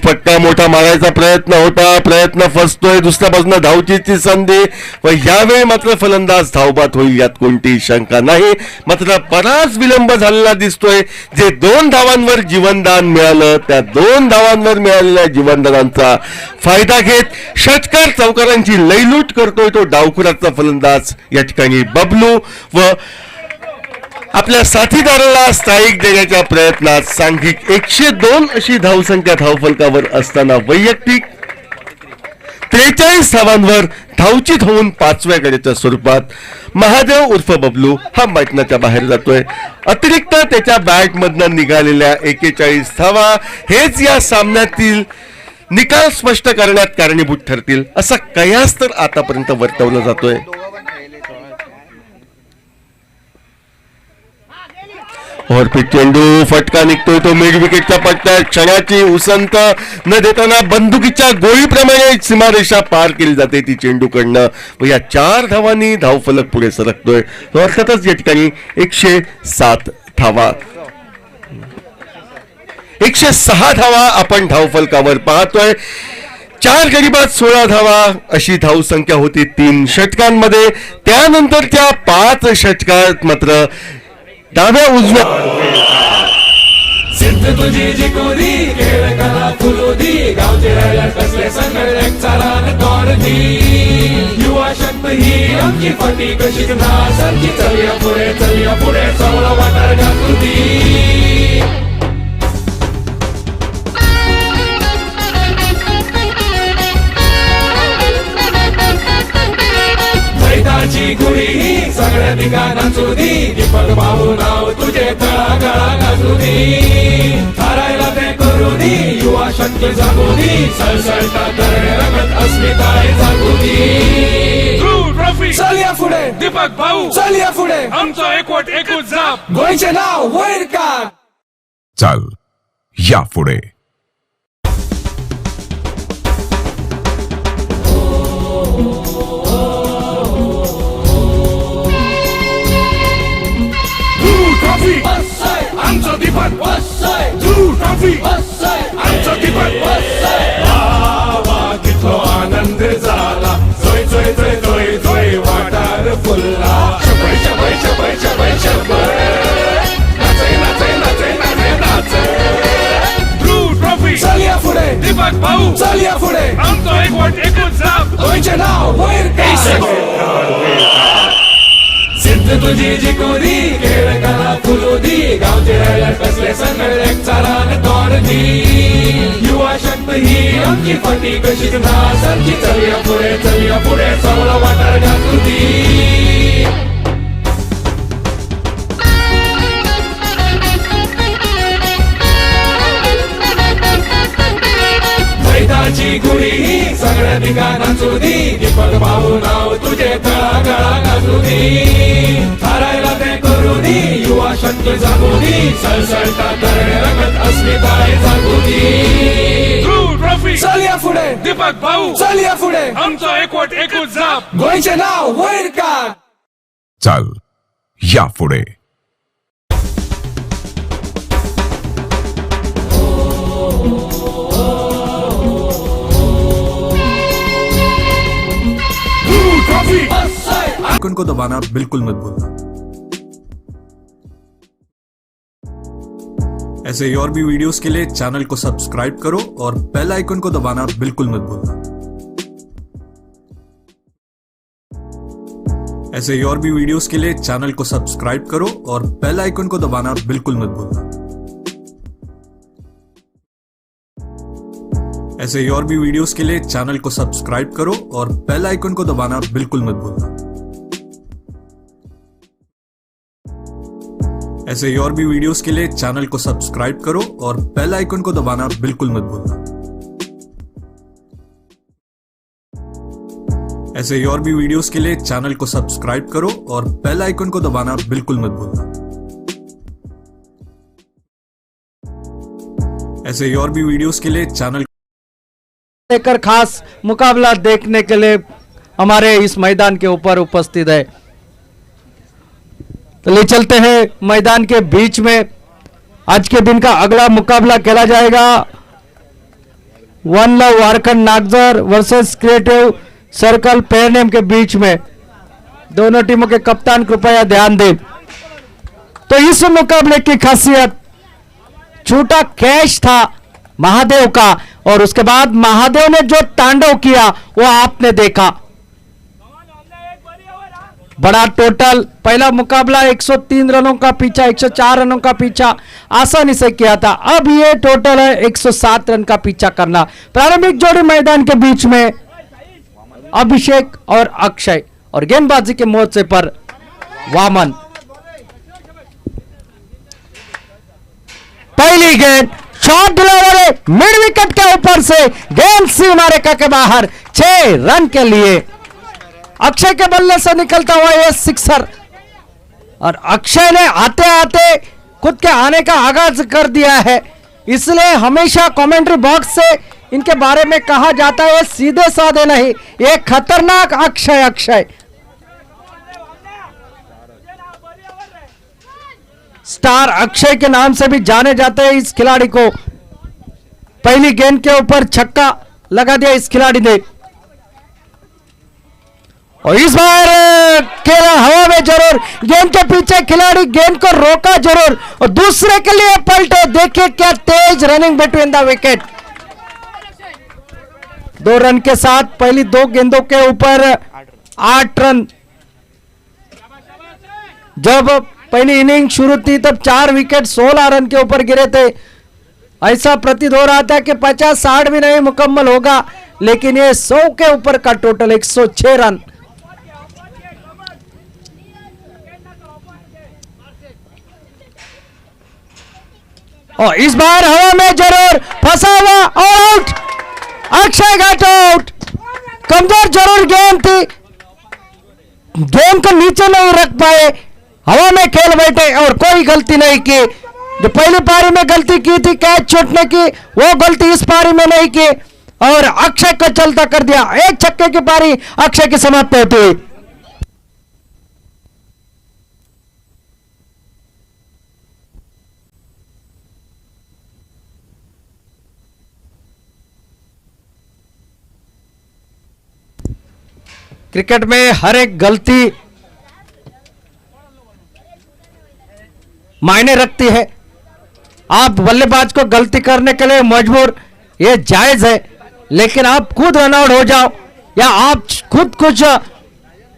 फटका मोठा मारायचा प्रयत्न फसतोय. दुसऱ्या बाजूने धावचीची संधी व यावेळी मात्र फलंदाज धावबाद होईल यात कोणतीही शंका नाही. मात्र बराच विलंब झालेला दिसतोय. जे 2 धावांवर जीवनदान मिळालं त्या 2 धावांवर मिळालेल्या जीवनदानांचा फायदा घेत षटकार चौकारांची लयलूट करतोय तो डावखुराचा फलंदाज या ठिकाणी बबलू व आपल्या साथीदाराला स्ट्राईक देण्याच्या प्रयत्नात सांघिक 102 अशी धावसंख्या धावफलकावर असताना वैयक्तिक 43 धावांवर धावचीत होऊन 5व्या गड्याच्या स्वरूपात महादेव उर्फ बबलू हा मैदानाच्या बाहेर जातोय. अतिरिक्त त्याच्या बॅटमधनं निघालेल्या 41 धावा हेच या सामन्यातील निकाल स्पष्ट करण्यात कारणीभूत ठरतील असा कयास तर आतापर्यंत वर्तवला जातोय. ओव्हरपिच चेंडू, फटका निघतोय तो मिड विकेटच्या पट्ट्यात. क्षणाची उसंत न देताना बंदुकीच्या गोळीप्रमाणे सीमारेषा पार केली जाते ती चेंडूकडनं व या 4 धावांनी धावफलक पुढे सरकतोय. अर्थातच या ठिकाणी 107 धावा 106 धावा आपण धावफलकावर पाहतोय. 4 गडी बाद 16 धावा अशी धावसंख्या होती 3 षटकांमध्ये. त्यानंतरच्या 5 षटकात मात्र डाव्या उजव्या सिद्ध तुझी जी कोरी खेळ कला फुलोदी गावचे राजा कसले संघ एक चालान तोरदी युवा शक्त ही आमची फाटी कशी नासारखी चलिया पुढे चवळा वाटार घातुदी मैदाची गुढी ही सगळ्या ठिकाणा चुदी दीपक भाऊ नाव तुझे तळागळा गाजूदी हरायला ते करू दी युवा शक्ती जागू दी सळसळता करणे रगत अस्मिताय जागू दी ध्रुव ट्रॉफी चलिया पुढे दीपक भाऊ चलिया पुढे आमचं एकवट एकूच जाप गोयचे नाव वैर का चाल या पुढे. ट्रॉफी आमचं दीपक ध्रुव ट्रॉफी आमचं दीपक कितो आनंद झाला जोय जोय जोय जोय जोय वाटार फुलला शबय शबय शबय शबय शबय नाचे नाचे नाचे नाचे नाचे ध्रुव ट्रॉफी चलिया पुढे दीपक भाऊ चलिया पुढे आमचं एकवट एकूच जाप गोयचे नाव वैर का सिद्ध तुझी जी कोरी खेळ कला फुलोदी गावचे राजा कसले संघ एक चालान तोरदी युवा शक्त ही आमची फाटी कशी नासारखी चलिया पुढे चवळा वाटार घातुदी मैदाची गुढी ही सगळ्या ठिकाणा चुदी दीपक भाऊ नाव तुझे तळागळा गाजूदी हरायला ते करू दी युवा शक्ती जागू दी सळसळता करणे रगत अस्मिताय जागू दी ध्रुव ट्रॉफी चलिया पुढे दीपक भाऊ चलिया पुढे आमचं एकवट एकूच जाप गोयचे नाव वैर का चाल या पुढे. ध्रुव ट्रॉफी आइकन को दबाना बिल्कुल मत भूलना. ऐसे और भी वीडियोस के लिए चैनल को सब्सक्राइब करो और बेल आइकन को दबाना बिल्कुल मत भूलना. ऐसे और भी वीडियोस के लिए चैनल को सब्सक्राइब करो और बेल आइकन को दबाना बिल्कुल मत भूलना. ऐसे और भी वीडियोस के लिए चैनल को सब्सक्राइब करो और बेल आइकन को दबाना बिल्कुल मत भूलना. ऐसे और भी वीडियोस के लिए चैनल को सब्सक्राइब करो और बेल आइकन को दबाना बिल्कुल मत भूलना. ऐसे और भी वीडियोस के लिए चैनल को सब्सक्राइब करो और बेल आइकन को दबाना बिल्कुल मत भूलना. ऐसे और भी वीडियोस के लिए चैनल लेकर खास मुकाबला देखने के लिए हमारे इस मैदान के ऊपर उपस्थित है। तो ले चलते हैं मैदान के बीच में आज के दिन का अगला मुकाबला खेला जाएगा one love Warkhand Nagzar versus creative circle Pernem के बीच में। दोनों टीमों के कप्तान कृपया ध्यान दें। तो इस मुकाबले की खासियत छूटा कैच था महादेव का, और उसके बाद महादेव ने जो तांडव किया वो आपने देखा। बड़ा टोटल, पहला मुकाबला 103 रनों का पीछा, 104 रनों का पीछा आसानी से किया था। अब ये टोटल है 107 रन का पीछा करना। प्रारंभिक जोड़ी मैदान के बीच में अभिषेक और अक्षय, और गेंदबाजी के मोर्चे पर वामन। पहली गेंद शॉट डिलीवरी मिड विकेट के ऊपर से, गेंद सीमा रेखा के बाहर, 6 रन के लिए। अक्षय के बल्ले से निकलता हुआ यह सिक्सर, और अक्षय ने आते आते खुद के आने का आगाज कर दिया है। इसलिए हमेशा कमेंट्री बॉक्स से इनके बारे में कहा जाता है सीधे साधे नहीं, ये खतरनाक अक्षय। अक्षय स्टार अक्षय के नाम से भी जाने जाते हैं इस खिलाड़ी को। पहली गेंद के ऊपर छक्का लगा दिया इस खिलाड़ी ने, और इस बार खेला हवा में जरूर, गेंद के पीछे खिलाड़ी गेंद को रोका जरूर, और दूसरे के लिए पलटे। देखिए क्या तेज running between the wicket. 2 run के साथ पहली 2 गेंदों के ऊपर 8 रन। जब पहली इनिंग शुरू थी तब 4 विकेट 16 रन के ऊपर गिरे थे। ऐसा प्रतीत हो रहा था कि 50-60 भी नहीं मुकम्मल होगा, लेकिन ये 100 के ऊपर का टोटल 106 रन। और इस बार हवा में जरूर फंसा हुआ, आउट। अक्षय गॉट आउट। कमजोर जरूर गेंद थी, गेंद को नीचे नहीं रख पाए, हवा में खेल बैठे और कोई गलती नहीं की। जो पहली पारी में गलती की थी कैच छूटने की, वो गलती इस पारी में नहीं की, और अक्षय को चलता कर दिया। एक छक्के की पारी अक्षय की समाप्त होती हुई। क्रिकेट में हर एक गलती मायने रखती है। आप बल्लेबाज को गलती करने के लिए मजबूर, यह जायज है, लेकिन आप खुद रन आउट हो जाओ या आप खुद कुछ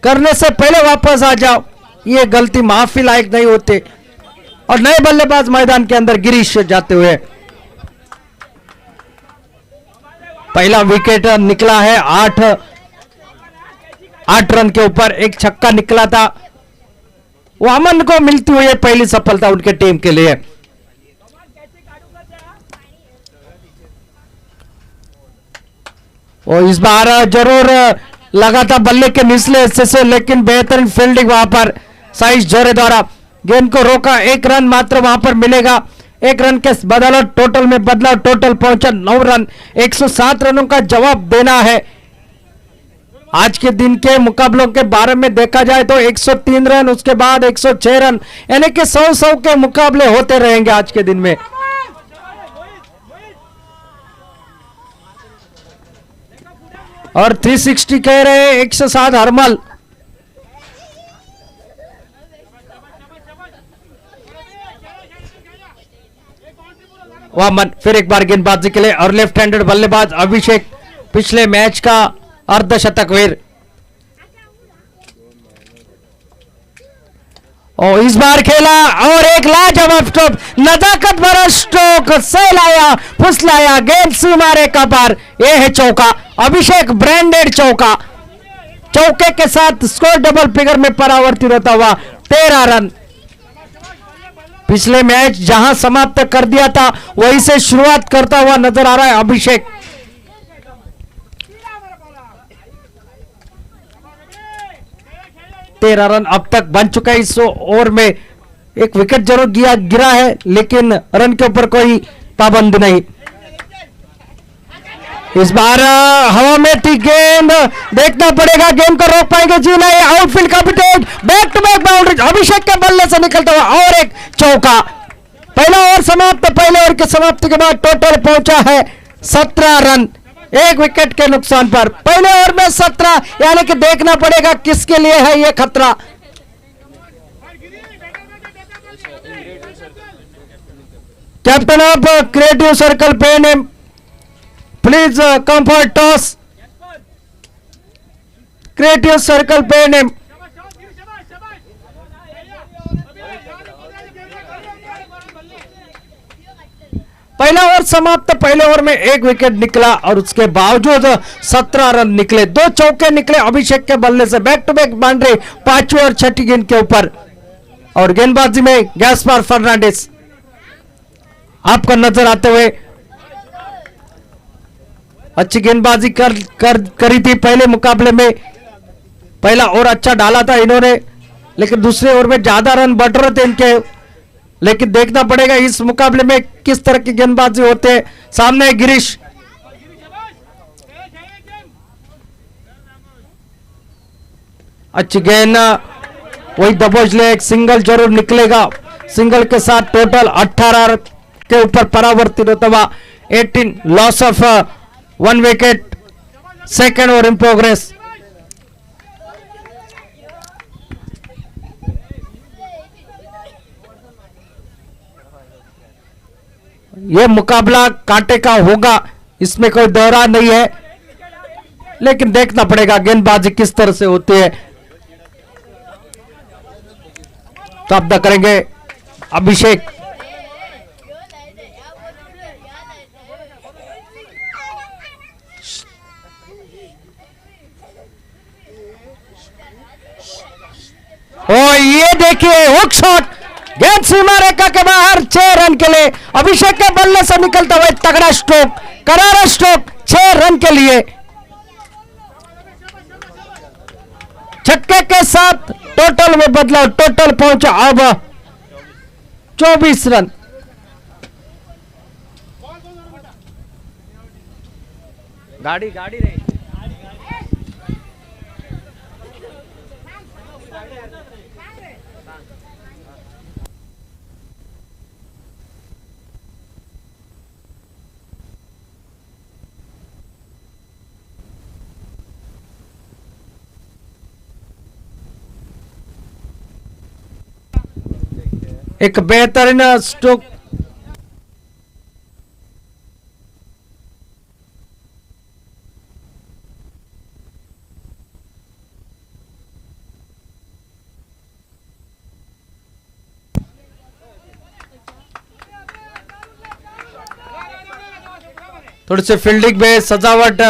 करने से पहले वापस आ जाओ, ये गलती माफी लायक नहीं होती। और नए बल्लेबाज मैदान के अंदर गिरीश जाते हुए पहला विकेट निकला है 8 रन के ऊपर, एक छक्का निकला था। वामन को मिलती हुई पहली सफलता उनके टीम के लिए। और इस बार जरूर लगा था बल्ले के निचले हिस्से से, लेकिन बेहतरीन फील्डिंग वहां पर साइज जोरे द्वारा गेंद को रोका। 1 रन मात्र वहां पर मिलेगा। 1 रन के बदौलत टोटल में बदलाव, टोटल पहुंचा 9 रन। 107 रनों का जवाब देना है। आज के दिन के मुकाबलों के बारे में देखा जाए तो 103 रन, उसके बाद 106 रन, यानी कि 100 के मुकाबले होते रहेंगे आज के दिन में। और 360 कह रहे 107 हरमल। वामन फिर एक बार गेंदबाजी के लिए, और लेफ्ट हैंडेड बल्लेबाज अभिषेक पिछले मैच का अर्धशतक वीर। और इस बार खेला और एक लाजवाब स्ट्रोक, नजाकत भरा स्ट्रोक, सहलाया फुसलाया, गेंद सीमा रेखा पार। यह है चौका, अभिषेक ब्रांडेड चौका। चौके के साथ स्कोर डबल फिगर में परावर्तित होता हुआ 13 रन। पिछले मैच जहां समाप्त कर दिया था वहीं से शुरुआत करता हुआ नजर आ रहा है अभिषेक। तेरह रन अब तक बन चुका है इस ओवर में। एक विकेट जरूर गिरा है, लेकिन रन के ऊपर कोई पाबंद नहीं। इस बार हवा में थी गेंद, देखना पड़ेगा गेंद को रोक पाएंगे जी नहीं। आउटफील्ड का wicket, back to back boundary, Abhishek के बल्ले से निकलता हुआ और एक चौका। पहला ओवर समाप्त। पहले ओवर की समाप्ति के बाद टोटल पहुंचा है 17 रन, एक विकेट के नुकसान पर। पहले ओवर में 17, यानी कि देखना पड़ेगा किसके लिए है यह खतरा। Captain of creative circle pay name, please come for toss. Creative circle pay name, पहला ओवर समाप्त। पहले ओवर में एक विकेट निकला और उसके बावजूद 17 रन निकले, 2 चौके निकले अभिषेक के बल्ले से। बैक टू बैक बाउंड्री 5वीं और 6ठी गेंद के ऊपर। और गेंदबाजी में गैस्पार फर्नांडिस आपको नजर आते हुए अच्छी गेंदबाजी करी थी पहले मुकाबले में। पहला ओवर अच्छा डाला था इन्होंने, लेकिन दूसरे ओवर में ज्यादा रन बढ़ रहे थे इनके। लेकिन देखना पड़ेगा इस मुकाबले में किस तरह की गेंदबाजी होते हैं। सामने गिरीश, अच्छी गेंद, वही दबोच ले, एक सिंगल जरूर निकलेगा। सिंगल के साथ टोटल 18 के ऊपर परावर्तित होता हुआ 18, loss of 1 wicket. Second over in progress. यह मुकाबला कांटे का होगा, इसमें कोई दोहरा नहीं है, लेकिन देखना पड़ेगा गेंदबाजी किस तरह से होती है। तो अब तक करेंगे अभिषेक। ओ ये देखिए हुक शॉट, गेंद सीमा रेखा के बाहर, 6 रन के लिए। अभिषेक के बल्ले से निकलता हुआ तगड़ा स्ट्रोक, करारा स्ट्रोक, 6 रन के लिए। छक्के के साथ टोटल में बदलाव, टोटल पहुंचा अब 24 रन। गाड़ी रही। एक बेहतरीन स्ट्रोक, थोड़ी सी फील्डिंग में सजावट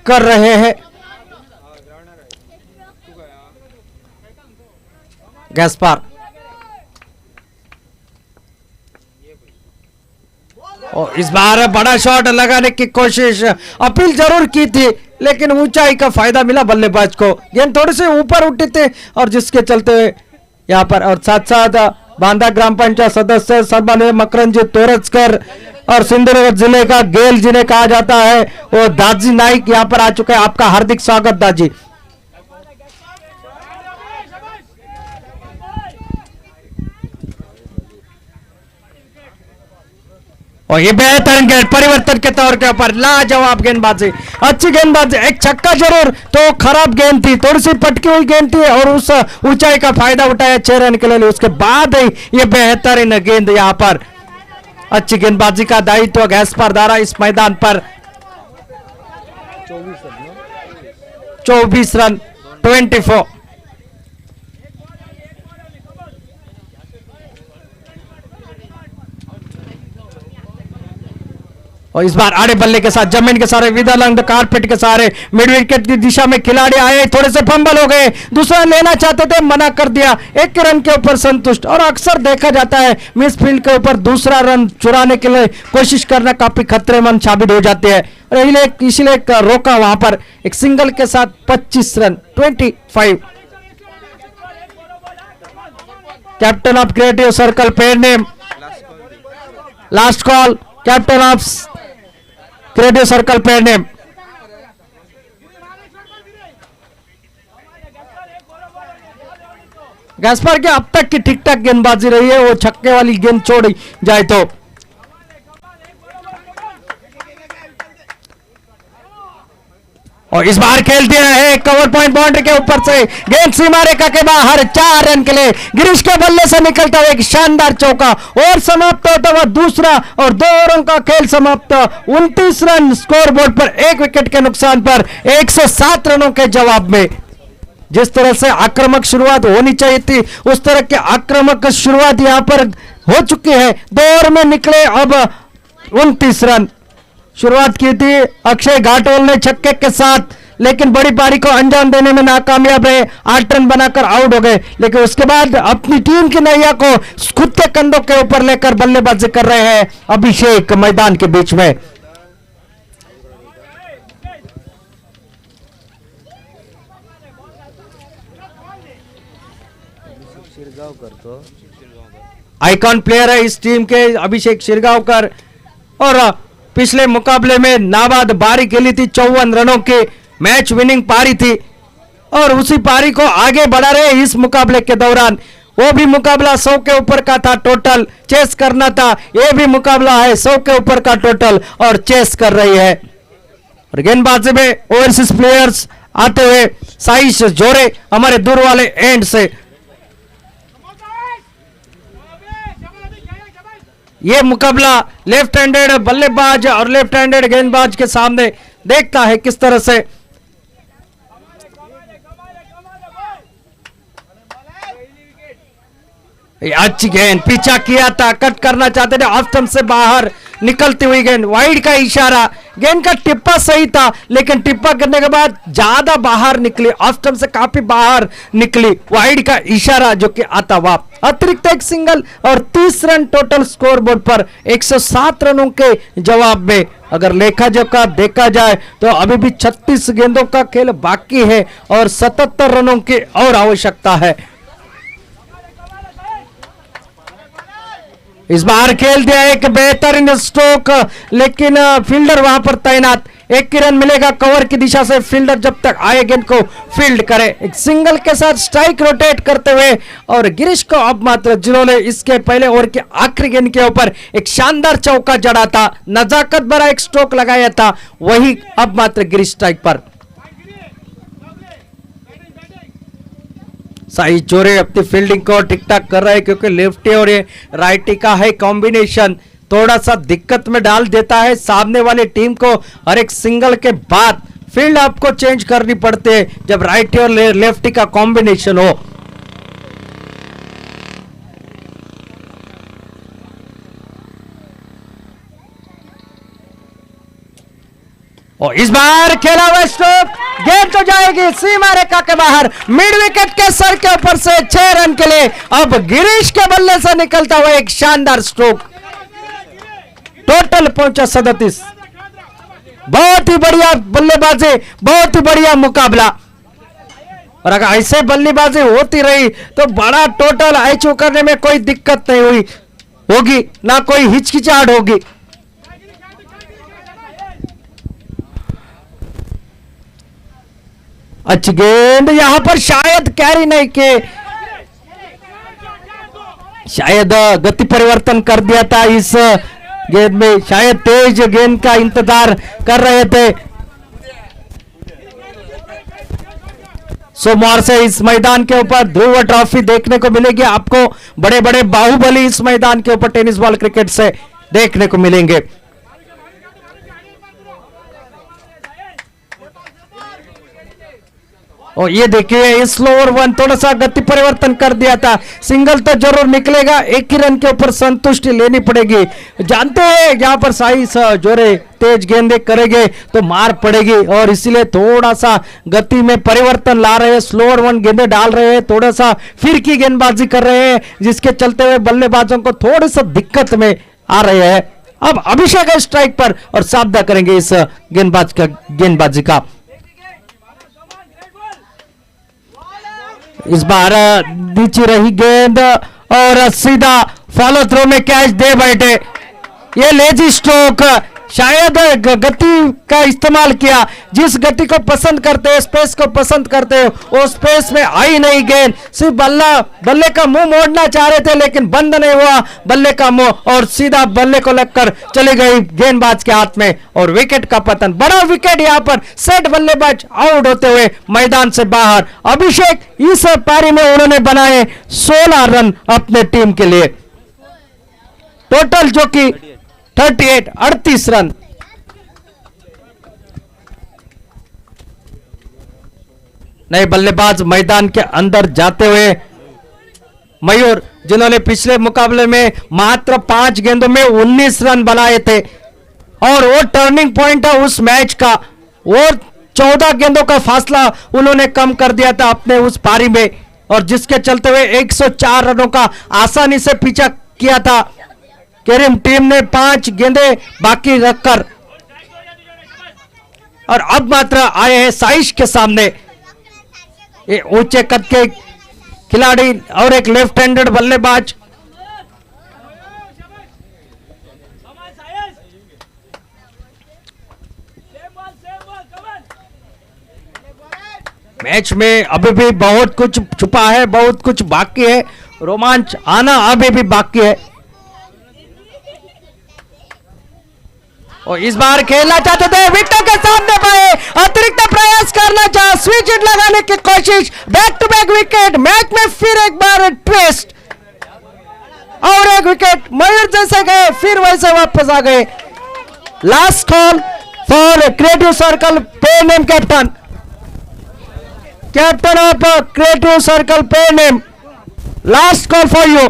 कर रहे हैं गैस्पार। और इस बार बड़ा शॉट लगाने की कोशिश, अपील जरूर की थी, लेकिन ऊंचाई का फायदा मिला बल्लेबाज को। गेंद थोड़ी सी ऊपर उठी थी और जिसके चलते हुए यहाँ पर, और साथ साथ बांदा ग्राम पंचायत सदस्य सम्मानित मकरंजी तोरजकर और सिंधुदुर्ग जिले का गेल जिन्हें कहा जाता है, वो दाजी नाइक यहाँ पर आ चुके हैं। आपका हार्दिक स्वागत दाजी। और ये बेहतरीन गेंद परिवर्तन के तौर के ऊपर, लाजवाब गेंदबाजी, अच्छी गेंदबाजी। एक छक्का जरूर, तो खराब गेंद थी, थोड़ी सी पटकी हुई गेंद थी और उस ऊंचाई का फायदा उठाया 6 रन के लिए। उसके बाद ही ये बेहतरीन गेंद, यहाँ पर अच्छी गेंदबाजी का दायित्व गैस्पार द्वारा इस मैदान पर। 24 रन 24। और इस बार आड़े बल्ले के साथ जमीन के सारे विदालंग कारपेट के सारे मिड विकेट की दिशा में खिलाड़ी आए, थोड़े से फंबल हो गए, दूसरा लेना चाहते थे, मना कर दिया, 1 रन के ऊपर संतुष्ट। और अक्सर देखा जाता है मिस फील्ड के ऊपर दूसरा रन चुराने के लिए कोशिश करना काफी खतरेमंद साबित हो जाते हैं, इसलिए रोका वहां पर। एक सिंगल के साथ 25 run 25। Captain of creative circle pair name, last call, captain of creative circle pair name. Gaspar की अब तक की ठीक ठाक गेंदबाजी रही है, वो छक्के वाली गेंद छोड़ी जाए तो। और इस बार खेल दिया है कवर पॉइंट बाउंड्री के ऊपर से, गेंद सीमा रेखा के बाहर, 4 रन के लिए गिरीश के बल्ले से निकलता हुआ एक शानदार चौका और समाप्त होता हुआ दूसरा और 2 ओवरों का खेल समाप्त। 29 रन स्कोर बोर्ड पर, 1 विकेट के नुकसान पर 107 रनों के जवाब में। जिस तरह से आक्रामक शुरुआत होनी चाहिए थी उस तरह की आक्रामक शुरुआत यहां पर हो चुकी है। 2 ओवर में निकले अब 29 रन। शुरुआत की थी अक्षय घाटोल ने छक्के के साथ, लेकिन बड़ी पारी को अंजाम देने में नाकामयाब रहे, 8 रन बनाकर आउट हो गए। लेकिन उसके बाद अपनी टीम की नैया को खुद के कंधों के ऊपर लेकर बल्लेबाजी कर रहे हैं अभिषेक मैदान के बीच में। आइकॉन प्लेयर है इस टीम के अभिषेक शिरगांवकर, और पिछले मुकाबले में नाबाद पारी खेली थी, 54 रनों की मैच विनिंग पारी थी, और उसी पारी को आगे बढ़ा रहे इस मुकाबले के दौरान। वो भी मुकाबला 100 के ऊपर का था, टोटल चेस करना था। ये भी मुकाबला है 100 के ऊपर का टोटल और चेस कर रही है। और गेंदबाजी में ओवरसीज प्लेयर्स आते हुए साइश जोरे हमारे दूर वाले एंड से। ये मुकाबला लेफ्ट हैंडेड बल्लेबाज और लेफ्ट हैंडेड गेंदबाज के सामने देखता है किस तरह से। अच्छी गेंद, पीछा किया था, कट करना चाहते थे, ऑफ स्टंप से बाहर निकलती हुई गेंद, वाइड का इशारा। गेंद का टिप्पा सही था, लेकिन टिप्पा करने के बाद ज्यादा बाहर निकली, ऑफ स्टंप से काफी बाहर निकली, वाइड का इशारा जो कि आता हुआ। अतिरिक्त एक सिंगल और 30 रन टोटल स्कोर बोर्ड पर 107 रनों के जवाब में। अगर लेखा जोखा देखा जाए तो अभी भी 36 गेंदों का खेल बाकी है और 77 रनों की और आवश्यकता है। इस बार खेल दिया एक बेहतरीन स्ट्रोक, लेकिन फील्डर वहां पर तैनात। 1 रन मिलेगा कवर की दिशा से, फील्डर जब तक आए गेंद को फील्ड करे। एक सिंगल के साथ स्ट्राइक रोटेट करते हुए, और गिरीश को अब मात्र जिन्होंने इसके पहले ओवर के आखिरी गेंद के ऊपर एक शानदार चौका जड़ा था, नजाकत भरा एक स्ट्रोक लगाया था, वही अब मात्र गिरीश स्ट्राइक पर। साई जोरे अपनी फील्डिंग को ठीक ठाक कर रहे हैं, क्योंकि लेफ्टी और ये राइटी का है कॉम्बिनेशन, थोड़ा सा दिक्कत में डाल देता है सामने वाली टीम को। हर एक सिंगल के बाद फील्ड आपको चेंज करनी पड़ती है जब राइटी और लेफ्टी का कॉम्बिनेशन हो। और इस बार खेला हुआ स्ट्रोक, गेंद तो जाएगी सीमा रेखा के बाहर, मिड विकेट के सर के ऊपर से 6 रन के लिए। अब गिरीश के बल्ले से निकलता हुआ एक शानदार स्ट्रोक, टोटल पहुंचा 37। बहुत ही बढ़िया बल्लेबाजी, बहुत ही बढ़िया मुकाबला। और अगर ऐसे बल्लेबाजी होती रही तो बड़ा टोटल अचीव करने में कोई दिक्कत नहीं हुई होगी, ना कोई हिचकिचाहट होगी। अच्छी गेंद, यहां पर शायद कैरी नहीं के, शायद गति परिवर्तन कर दिया था इस गेंद में, शायद तेज गेंद का इंतजार कर रहे थे। सोमवार से इस मैदान के ऊपर ध्रुव ट्रॉफी देखने को मिलेगी आपको। बड़े बड़े बाहुबली इस मैदान के ऊपर टेनिस बॉल क्रिकेट से देखने को मिलेंगे। और ये देखिए इस स्लोअर वन थोड़ा सा गति परिवर्तन कर दिया था, सिंगल तो जरूर निकलेगा, 1 ही रन के ऊपर संतुष्टि लेनी पड़ेगी। जानते हैं यहाँ पर साई जोरे तेज गेंदे करेंगे तो मार पड़ेगी, और इसीलिए थोड़ा सा गति में परिवर्तन ला रहे हैं, स्लोअर वन गेंदे डाल रहे हैं, थोड़ा सा फिर की गेंदबाजी कर रहे हैं, जिसके चलते हुए बल्लेबाजों को थोड़ी सा दिक्कत में आ रहे हैं। अब अभिषेक है स्ट्राइक पर और सावधान करेंगे इस गेंदबाजी का। इस बार नीचे रही गेंद और सीधा फॉलो थ्रो में कैच दे बैठे। ये लेजी स्ट्रोक, शायद गति का इस्तेमाल किया, जिस गति को पसंद करते हैं, स्पेस को पसंद करते हैं, वो स्पेस में आई नहीं गेंद। सिर्फ बल्ले का मुंह मोड़ना चाह रहे थे लेकिन बंद नहीं हुआ बल्ले का मुंह, और सीधा बल्ले को लगकर चली गई गेंदबाज के हाथ में और विकेट का पतन। बड़ा विकेट यहां पर, सेट बल्लेबाज आउट होते हुए मैदान से बाहर। अभिषेक इस पारी में उन्होंने बनाए 16 रन अपने टीम के लिए, टोटल जो कि 38 रन। नए बल्लेबाज मैदान के अंदर जाते हुए मयूर, जिन्होंने पिछले मुकाबले में मात्र 5 गेंदों में 19 रन बनाए थे और वो टर्निंग पॉइंट है उस मैच का। वो 14 गेंदों का फासला उन्होंने कम कर दिया था अपने उस पारी में, और जिसके चलते हुए 104 रनों का आसानी से पीछा किया था केरिम टीम ने 5 गेंदें बाकी रखकर। और अब मात्र आए हैं साइश के सामने, ये ऊंचे कद के खिलाड़ी और एक लेफ्ट हैंडेड बल्लेबाज। मैच में अभी भी बहुत कुछ छुपा है, बहुत कुछ बाकी है, रोमांच आना अभी भी बाकी है। और इस बार खेलना चाहते थे, विकेटों के सामने पाए, अतिरिक्त प्रयास करना चाहा, स्विच हिट लगाने की कोशिश, back to back wicket, match में फिर एक बार ट्विस्ट और एक विकेट। मयूर जैसे गए फिर वैसे वापस आ गए। Last call for creative circle pay name captain of creative circle pay name, last call for you.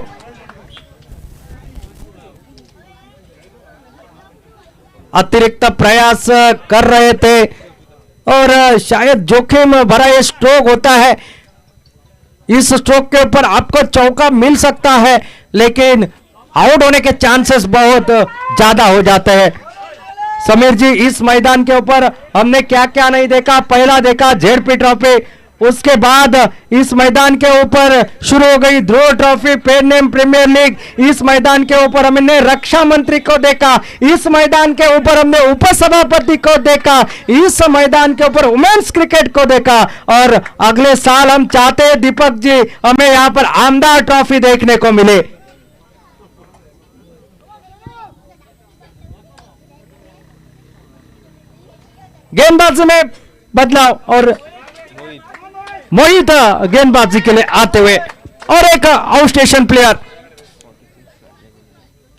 अतिरिक्त प्रयास कर रहे थे और शायद जोखिम भरा ये स्ट्रोक होता है, इस स्ट्रोक के ऊपर आपको चौका मिल सकता है लेकिन आउट होने के चांसेस बहुत ज्यादा हो जाते हैं। समीर जी, इस मैदान के ऊपर हमने क्या क्या नहीं देखा। पहला देखा जेडपी ट्रॉफी, उसके बाद इस मैदान के ऊपर शुरू हो गई Dhruv trophy, Pernem premier league. इस मैदान के ऊपर हमने रक्षा मंत्री को देखा, इस मैदान के ऊपर हमने उपसभापति को देखा, इस मैदान के ऊपर वुमेन्स क्रिकेट को देखा, और अगले साल हम चाहते हैं दीपक जी हमें यहां पर आमदार ट्रॉफी देखने को मिले। गेंदबाजी में बदलाव और मोहित गेंदबाजी के लिए आते हुए, और एक आउट स्टेशन प्लेयर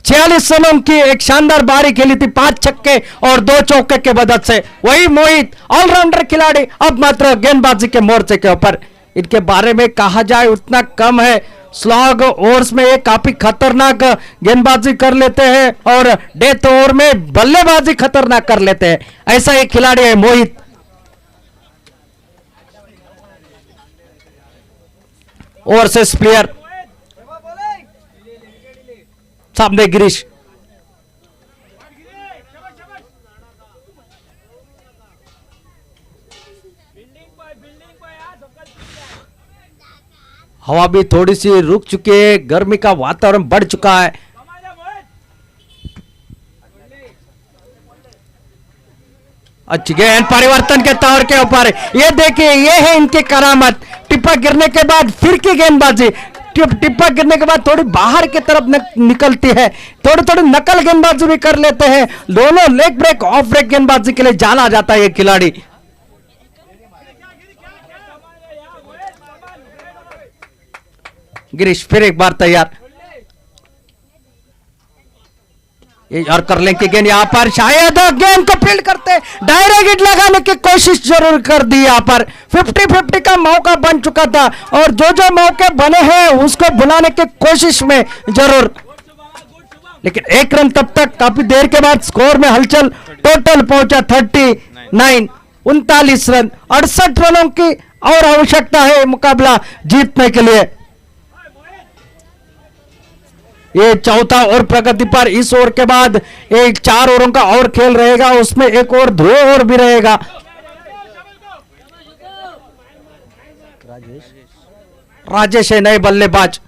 46 रनों की एक शानदार बारी खेली थी, 5 छक्के और 2 चौके के मदद से। वही मोहित ऑलराउंडर खिलाड़ी अब मात्र गेंदबाजी के मोर्चे के ऊपर। इनके बारे में कहा जाए उतना कम है। स्लॉग ओवर्स में ये काफी खतरनाक गेंदबाजी कर लेते हैं और डेथ ओवर में बल्लेबाजी खतरनाक कर लेते हैं, ऐसा एक खिलाड़ी है मोहित। ओवरसेस प्लेयर सामने गिरीश, हवा भी थोड़ी सी रुक चुकी है, गर्मी का वातावरण बढ़ चुका है। अच्छी गेंद परिवर्तन के तौर के ऊपर, ये देखिए ये है इनकी करामत। टिप्पा गिरने के बाद फिर की गेंदबाजी, टिप्पा गिरने के बाद थोड़ी बाहर की तरफ निकलती है, थोड़ी थोड़ी नकल गेंदबाजी भी कर लेते हैं। दोनों लेग ब्रेक ऑफ ब्रेक गेंदबाजी के लिए जाना जाता है ये खिलाड़ी। गिरीश फिर एक बार तैयार, और कर लेंगे गेंद यहां पर, शायद गेंद को फील्ड करते डायरेक्ट हिट लगाने की कोशिश जरूर कर दी। यहां पर 50-50 का मौका बन चुका था और जो जो मौके बने हैं उसको बुलाने की कोशिश में जरूर, लेकिन एक रन तब तक काफी देर के बाद स्कोर में हलचल। टोटल पहुंचा 39, 39 रन। 68 रनों की और आवश्यकता है मुकाबला जीतने के लिए। ये चौथा ओवर प्रगति पर, इस ओवर के बाद एक 4 ओवरों का और खेल रहेगा, उसमें एक और ध्रुव ओवर भी रहेगा। राजेश है नए बल्लेबाज।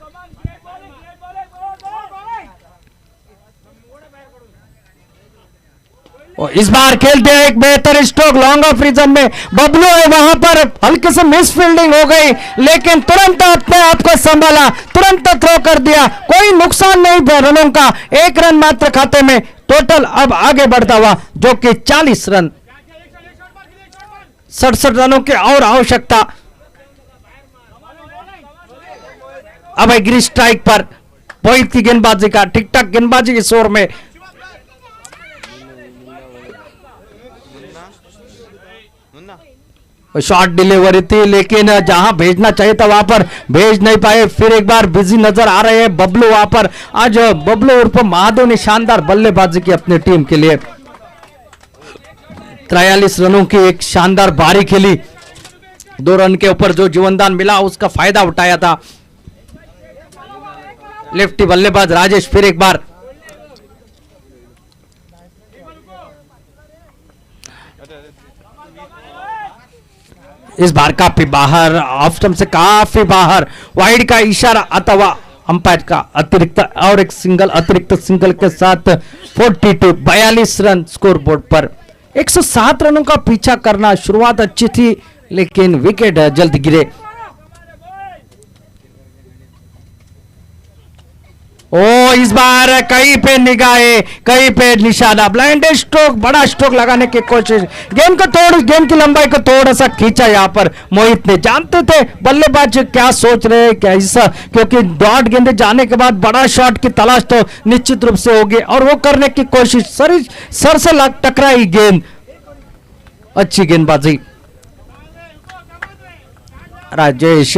और इस बार खेलते हैं एक बेहतर स्ट्रोक लॉन्ग ऑफ रीजन में, बबलू है वहां पर, हल्के से मिस फील्डिंग हो गई लेकिन तुरंत अपने आप को संभाला, तुरंत थ्रो कर दिया, कोई नुकसान नहीं रनों का, 1 रन मात्र खाते में, टोटल अब आगे बढ़ता हुआ जो कि 40 रन, 67 रनों की और आवश्यकता। अब गिरी स्ट्राइक पर, मोहित की गेंदबाजी का ठीक ठाक गेंदबाजी इस ओवर में, शॉर्ट डिलीवरी थी लेकिन जहां भेजना चाहिए था वहां पर भेज नहीं पाए, फिर एक बार बिजी नजर आ रहे हैं बबलू वहां पर। आज बबलू उर्फ महादेव ने शानदार बल्लेबाजी की अपनी टीम के लिए, 43 रनों की एक शानदार बारी खेली, 2 रन के ऊपर जो जीवनदान मिला उसका फायदा उठाया था लेफ्टी बल्लेबाज राजेश। फिर एक बार इस बार काफी बाहर, ऑफ स्टंप से काफी बाहर, वाइड का इशारा अथवा अंपायर का अतिरिक्त और एक सिंगल, अतिरिक्त सिंगल के साथ 42 रन स्कोर बोर्ड पर। 107 रनों का पीछा करना, शुरुआत अच्छी थी लेकिन विकेट जल्द गिरे। ओ इस बार कहीं पे निगाहे, कहीं पे निशाना, ब्लाइंड स्ट्रोक, बड़ा स्ट्रोक लगाने की कोशिश, गेंद की लंबाई को थोड़ा सा खींचा यहाँ पर मोहित ने। जानते थे बल्लेबाज क्या सोच रहे हैं, क्या ऐसा, क्योंकि डॉट गेंदे जाने के बाद बड़ा शॉट की तलाश तो निश्चित रूप से होगी और वो करने की कोशिश, सर से टकराई गेंद, अच्छी गेंदबाजी राजेश।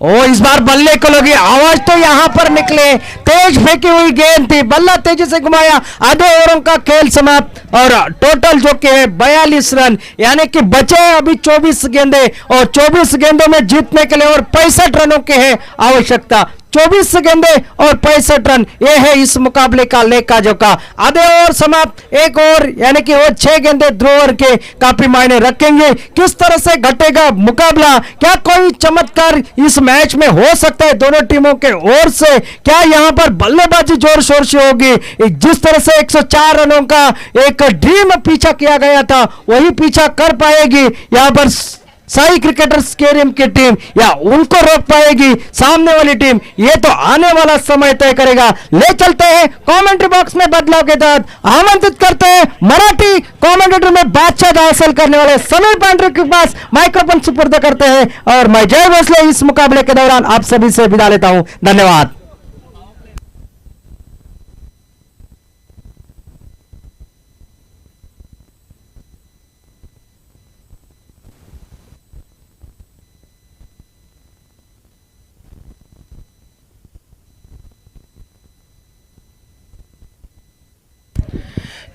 ओ इस बार बल्ले को लगी, आवाज तो यहां पर निकले, तेज फेंकी हुई गेंद थी, बल्ला तेजी से घुमाया, आधे ओवरों का खेल समाप्त और टोटल जो कि है 42 रन, यानी कि बचे अभी 24 गेंदे और 24 गेंदों में जीतने के लिए और 65 रनों की है आवश्यकता। 24 गेंदे और 65 रन, यह है इस मुकाबले का लेखा जोखा। आधे ओवर समाप्त, एक ओवर यानी कि वो 6 गेंदे ध्रुवर के काफी मायने रखेंगे। किस तरह से घटेगा मुकाबला, क्या कोई चमत्कार इस मैच में हो सकता है दोनों टीमों के ओर से, क्या यहां पर बल्लेबाजी जोर शोर से होगी, जिस तरह से 104 रनों का एक ड्रीम पीछा किया गया था वही पीछा कर पाएगी यहां पर साई क्रिकेटर्स केरियम की टीम, या उनको रोक पाएगी सामने वाली टीम, ये तो आने वाला समय तय करेगा। ले चलते हैं कमेंट्री बॉक्स में बदलाव के तहत, आमंत्रित करते हैं मराठी कमेंटेटर में बादशाह हासिल करने वाले समीर पांड्रे के पास माइक्रोफोन सुपुर्द करते हैं और मैं जय भोसले इस मुकाबले के दौरान आप सभी से विदा लेता हूं। धन्यवाद।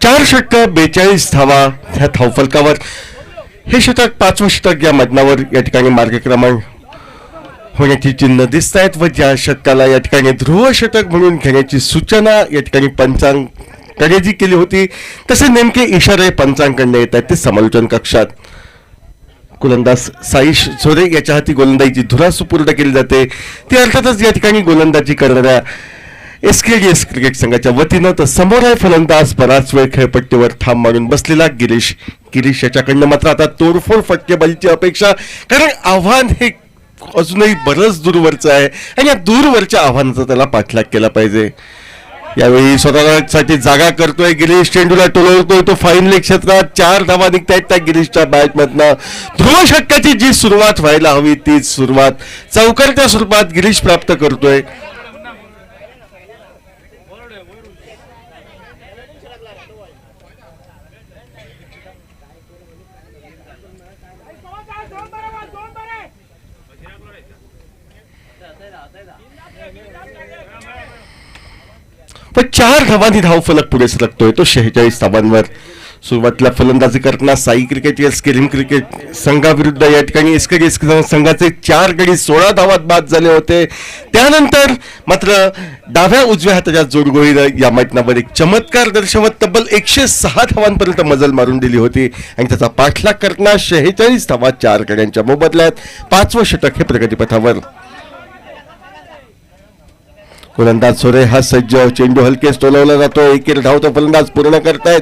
चार षटक 42 धावा ह्या धावफलकावर हे षटक 5वं षटक या मैदानावर या ठिकाणी मार्गक्रमण होण्याची चिन्ह दिसत आहेत व ज्या षटकाला या ठिकाणी ध्रुव षटक म्हणून घेण्याची सूचना या ठिकाणी पंचांकडे जी केली होती तसे नेमके इशारे पंचांकडे येत आहेत ते समालोचन कक्षात। गोलंदाज साई झोरे याच्या हाती गोलंदाजीची धुरा सुपूर्द केली जाते, ती अर्थातच या ठिकाणी गोलंदाजी करणाऱ्या एसकेडीएस क्रिकेट संघाच्या वतीनं तर समोर आहे फलंदाज बराच वेळ खेळपट्टीवर ठाम मारून बसलेला गिरीश याच्याकडनं मात्र आता तोडफोड फटकेबाजीची अपेक्षा, कारण आव्हान हे अजूनही बरंच दूरवरचं आहे आणि या दूरवरच्या आव्हानाचा त्याला पाठलाग केला पाहिजे। यावेळी स्वतःसाठी जागा करतोय गिरीश, चेंडूला टोलवतोय तो फाईन लेग क्षेत्रात, 4 धावा निघतायत त्या गिरीशच्या बॅटमधनं। ध्रुव षटकाची जी सुरुवात व्हायला हवी तीच सुरुवात चौकारच्या स्वरूपात गिरीश प्राप्त करतोय। पण 4 धावांनी धावफलक पुढे सरकतोय तो 46 धावांवर। सुरुवातीला फलंदाजी करताना साई क्रिकेटर्स केरियम क्रिकेट संघाविरुद्ध या ठिकाणी एसकेडीएस संघाचे 4 गडी 16 धावात बाद झाले होते। त्यानंतर मात्र डाव्या उजव्या हाताच्या जोडगोळीनं या मैदानावर एक चमत्कार दर्शवत तब्बल 106 धावांपर्यंत मजल मारून दिली होती आणि त्याचा पाठलाग करताना 46 धावा 4 गड्यांच्या मोबदल्यात 5वं षटक हे प्रगतीपथावर। गोलंदाज सोरे हा सज्ज, चेंडू हलकेच टोलवला जातो. एकेरी धाव तो फलंदाज पूर्ण करतायत.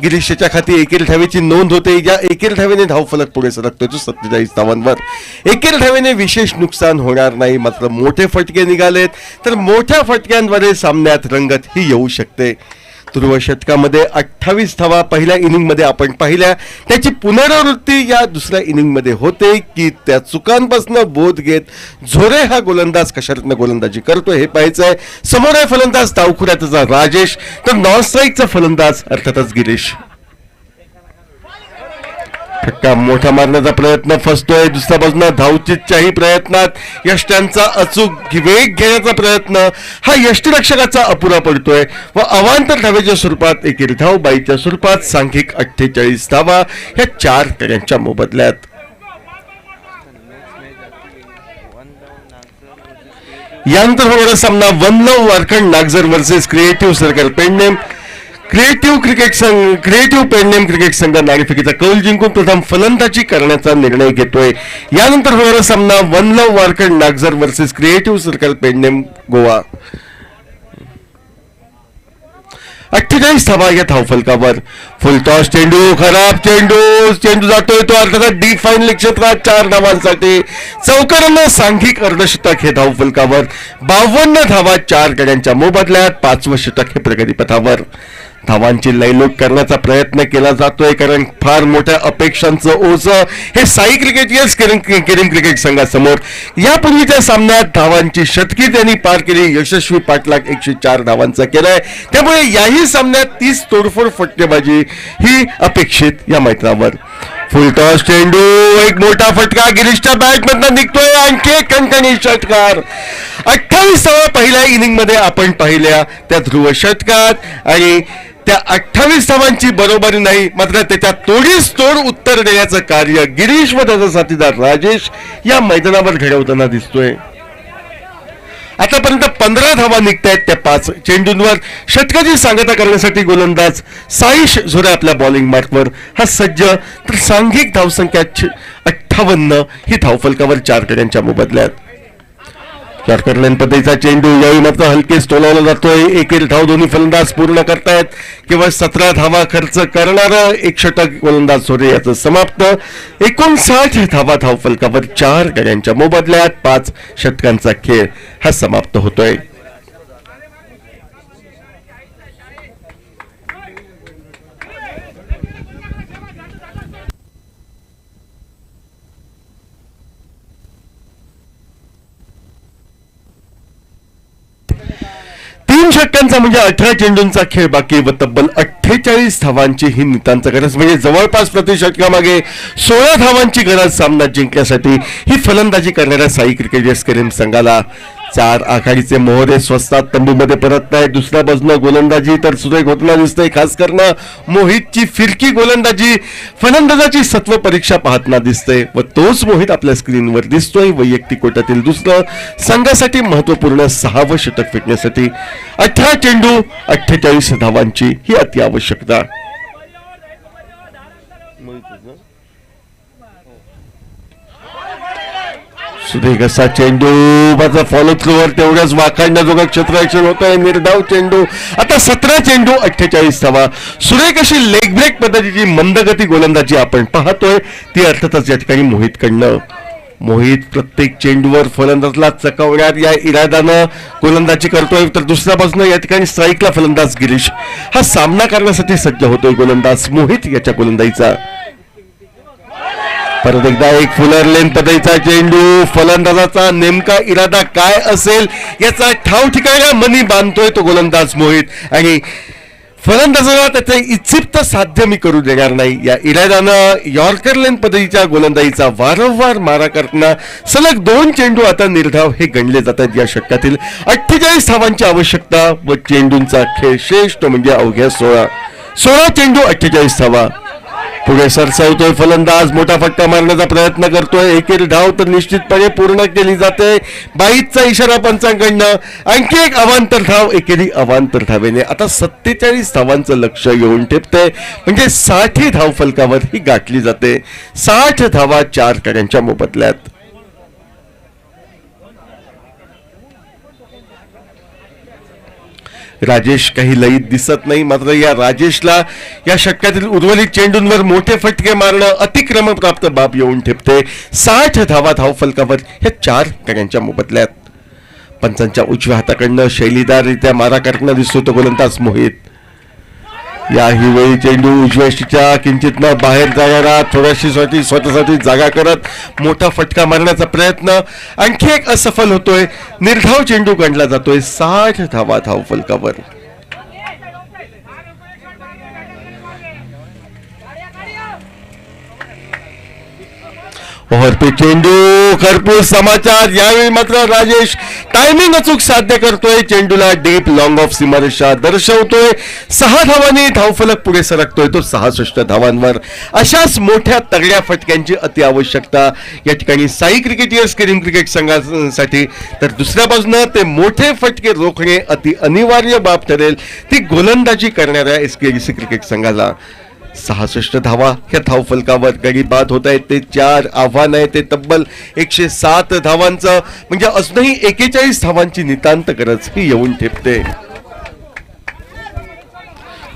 गिरीशच्या खाती एकेरी धावेची नोंद होते. या एकेरी धावेने धावफलक पुढे सरकतोय तो 47 धावांवर. एकेरी धावेने विशेष नुकसान होणार नाही, मात्र मोठे फटके निघालेत तर मोठ्या फटक्यांद्वारे सामन्यात रंगत ही येऊ शकते. ध्रुव षटकामध्ये 28 धावा पहिल्या इनिंगमध्ये आपण पाहिल्या, त्याची पुनरावृत्ती या दुसऱ्या इनिंगमध्ये होते की त्या चुकांपासून बोध घेत झोरे हा गोलंदाज कशातनं गोलंदाजी करतोय हे पाहायचं आहे. समोर आहे फलंदाज डावखुऱ्याचा राजेश, तर नॉन स्ट्राईकचा फलंदाज अर्थातच गिरीश. फटका मोठा मारण्याचा प्रयत्न फसतोय. दुसऱ्या बाजूला धावचीच्याही प्रयत्नात यष्ट्यांचा अचूक वेग घेण्याचा प्रयत्न हा यष्टीरक्षकाचा अपुरा पडतोय व अवांतर धावेच्या स्वरूपात एकेरी धाव, बाईच्या स्वरूपात सांघिक 48 धावा ह्या 4 कड्यांच्या मोबदल्यात. यानंतर होणारा सामना one love Warkhand Nagzar versus creative circle Pernem. Creative Pernem cricket संघ नाणेफेकीचा कौल जिंकून प्रथम फलंदाजी करण्याचा निर्णय घेतोय. यानंतर होणारा सामना one love Warkhand Nagzar versus creative circle Pernem Goa. 48 धावा या धावफलकावर. फुल टॉस चेंडू, खराब चेंडू जातोय तो अर्थात डी फायनल क्षेत्रात 4 धावांसाठी. चौकारांना सांघिक अर्धशतक हे धावफलकावर. 52 धावा 4 गड्यांच्या मोबदल्यात. 5वं षटक हे प्रगतीपथावर. धावांची लयलूट करण्याचा प्रयत्न केला जातोय कारण फार मोठ्या अपेक्षांचं ओझं हे साई क्रिकेट केरिम क्रिकेट संघासमोर. यापूर्वीच्या सामन्यात धावांची शतकी त्यांनी पार केली. यशस्वी पाठलाग 104 धावांचा केलाय. त्यामुळे याही सामन्यात 30 तोडफोड फटकेबाजी ही अपेक्षित या मैदानावर. फुल टॉस चेंडू, एक मोठा फटका गिरीशच्या बॅट मधनं निघतोय. आणखी एक खणखणी षटकार. 28 धावा पहिल्या इनिंग मध्ये आपण पाहिल्या त्या ध्रुव षटकात आणि त्या 28 धावांची बरोबरी नाही, मात्र त्याच्या तोडीस तोड उत्तर देण्याचं कार्य गिरीश व त्याचा साथीदार राजेश या मैदानावर घडवताना दिसतोय. आतापर्यंत 15 धावा निघतायत त्या 5 चेंडूंवर. षटकाची सांगता करण्यासाठी गोलंदाज साईश झोरे आपल्या बॉलिंग मार्कवर हा सज्ज, तर सांघिक धावसंख्या 58 ही धावफलकावर 4 गड्यांच्या मोबदल्यात. यॉर्कर लाईन पद्धतीचा चेंडू यावेळी मात्र हलकेच टोलावला जातोय. एकेरी धाव दोन्ही फलंदाज पूर्ण करतायत. केवळ 17 धावा खर्च करणारं एक षटक गोलंदाज झोरे याचं समाप्त. 59 धावा धावफलकावर 4 गड्यांच्या मोबदल्यात. 5 षटकांचा खेळ हा समाप्त होतोय. तीन षटकांचा म्हणजे 18 चेंडूंचा खेळ बाकी व तब्बल 48 धावांची ही नितांत गरज, म्हणजे जवळपास प्रति षटकामागे 16 धावांची गरज सामना जिंकण्यासाठी ही फलंदाजी करणाऱ्या साई क्रिकेटर्स केरिम संघाला. 4 आघाडीचे मोहरे स्वस्तात तंबूमध्ये परत आहेत. दुसऱ्या बाजूला गोलंदाजी तर सुरेख होताना दिसतंय. खास करणं मोहितची फिरकी गोलंदाजी फलंदाजाची सत्व परीक्षा पाहताना दिसते व तोच मोहित आपल्या स्क्रीनवर दिसतोय. वैयक्तिक कोट्यातील दुसरं संघासाठी महत्वपूर्ण 6वं षटक फेकण्यासाठी 18 चेंडू 48 धावांची ही अत्यावश्यकता. सुरेख असा चेंडू, माझा फॉलो थ्रूवर तेवढ्याच वाखाणण्याजोगा क्षेत्ररक्षण होत आहे. निर्धाव चेंडू. आता 17 चेंडू 48 धावा. सुरेख अशी लेग ब्रेक पद्धतीची मंदगती गोलंदाजी आपण पाहतोय ती अर्थातच या ठिकाणी मोहितकडनं. मोहित प्रत्येक चेंडूवर फलंदाजला चकवण्यात या इराद्यानं गोलंदाजी करतोय, तर दुसऱ्या बाजूने या ठिकाणी स्ट्राईकला फलंदाज गिरीश हा सामना करण्यासाठी सज्ज होतोय. गोलंदाज मोहित याच्या गोलंदाजीचा. परत एकदा एक फुलर लेन पद्धतीचा चेंडू. फलंदाजाचा नेमका इरादा काय असेल याचा ठाव ठिकाणा मनी बांधतोय तो गोलंदाज मोहित आणि फलंदाजाला त्याचे इच्छित साध्य मी करू देणार नाही या इराद्यानं यॉर्कर लेन पद्धतीच्या गोलंदाजीचा वारंवार मारा करताना सलग 2 चेंडू आता निर्धाव हे गणले जातात. या षटकातील 48 धावांची आवश्यकता व चेंडूंचा खेळ शेष तो म्हणजे अवघ्या 16 चेंडू 48 धावा. पुढे सरसावतोय फलंदाज. मोठा फटका मारण्याचा प्रयत्न करतोय. एकेरी धाव तर निश्चितपणे पूर्ण केली जाते. 22चा इशारा पंचांकडनं. आणखी एक अवांतर धाव एकेरी अवांतर धावेने. आता 47 धावांचं लक्ष येऊन ठेपतंय, म्हणजे 60 धाव फलकावर ही गाठली जाते. 60 धावा 4 गड्यांच्या मोबदल्यात. राजेश काही लयीत दिसत नाही, मात्र या राजेशला या षटकातील उर्वरित चेंडूंवर मोठे फटके मारणं अतिक्रमप्राप्त बाब येऊन ठेपते. 60 धावा धावफलकावर ह्या 4 गड्यांच्या मोबदल्यात. पंचांच्या उजव्या हाताकडनं शैलीदाररित्या मारा करताना दिसतो तो गोलंदाज मोहित. याही वेळी चेंडू उजव्याशीच्या किंचित न बाहेर जाणारा थोड्याशी स्वतःसाठी जागा करत मोठा फटका मारण्याचा प्रयत्न आणखी एक असफल होतोय. निर्धाव चेंडू गणला जातोय. 60 धावा धावफलकावर. ओव्हरपे चेंडू, खरपूस समाचार. यावेळी मात्र राजेश टायमिंग अचूक साध्य करतोय. चेंडूला डीप लॉंग ऑफ सीमारेषा दर्शवतोय. 6 धावांनी धावफलक पुढे सरकतोय तो 66 धावांवर. अशाच मोठ्या तगड्या फटक्यांची अति आवश्यकता या ठिकाणी साई क्रिकेटियर्स करीम क्रिकेट संघासाठी. तर दुसऱ्या बाजूनं ते मोठे फटके रोखणे अति अनिवार्य बाब ठरेल ती गोलंदाजी करणाऱ्या एसकेडीसी क्रिकेट संघाला. 66 धावा ह्या धावफलकावर गडी बाद होत आहेत. ते 4 आव्हान आहे ते तब्बल 107 धावांचं, म्हणजे अजूनही 41 धावांची नितांत गरज ही येऊन ठेपते.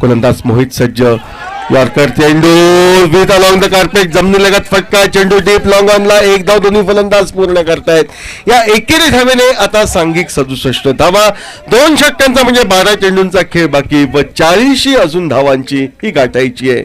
गोलंदाज मोहित सज्ज. यॉर्कर चेंडू विथ अलॉंग द कार्पेट, जमिनीलगत फटका. चेंडू डीप लॉंग ऑनला. 1 धाव दोन्ही फलंदाज पूर्ण करतायत. या एकेरी धावेने आता सांघिक 67 धावा. 2 षटकांचा म्हणजे 12 चेंडूंचा खेळ बाकी व 40 अजून धावांची ही गाठायची आहे.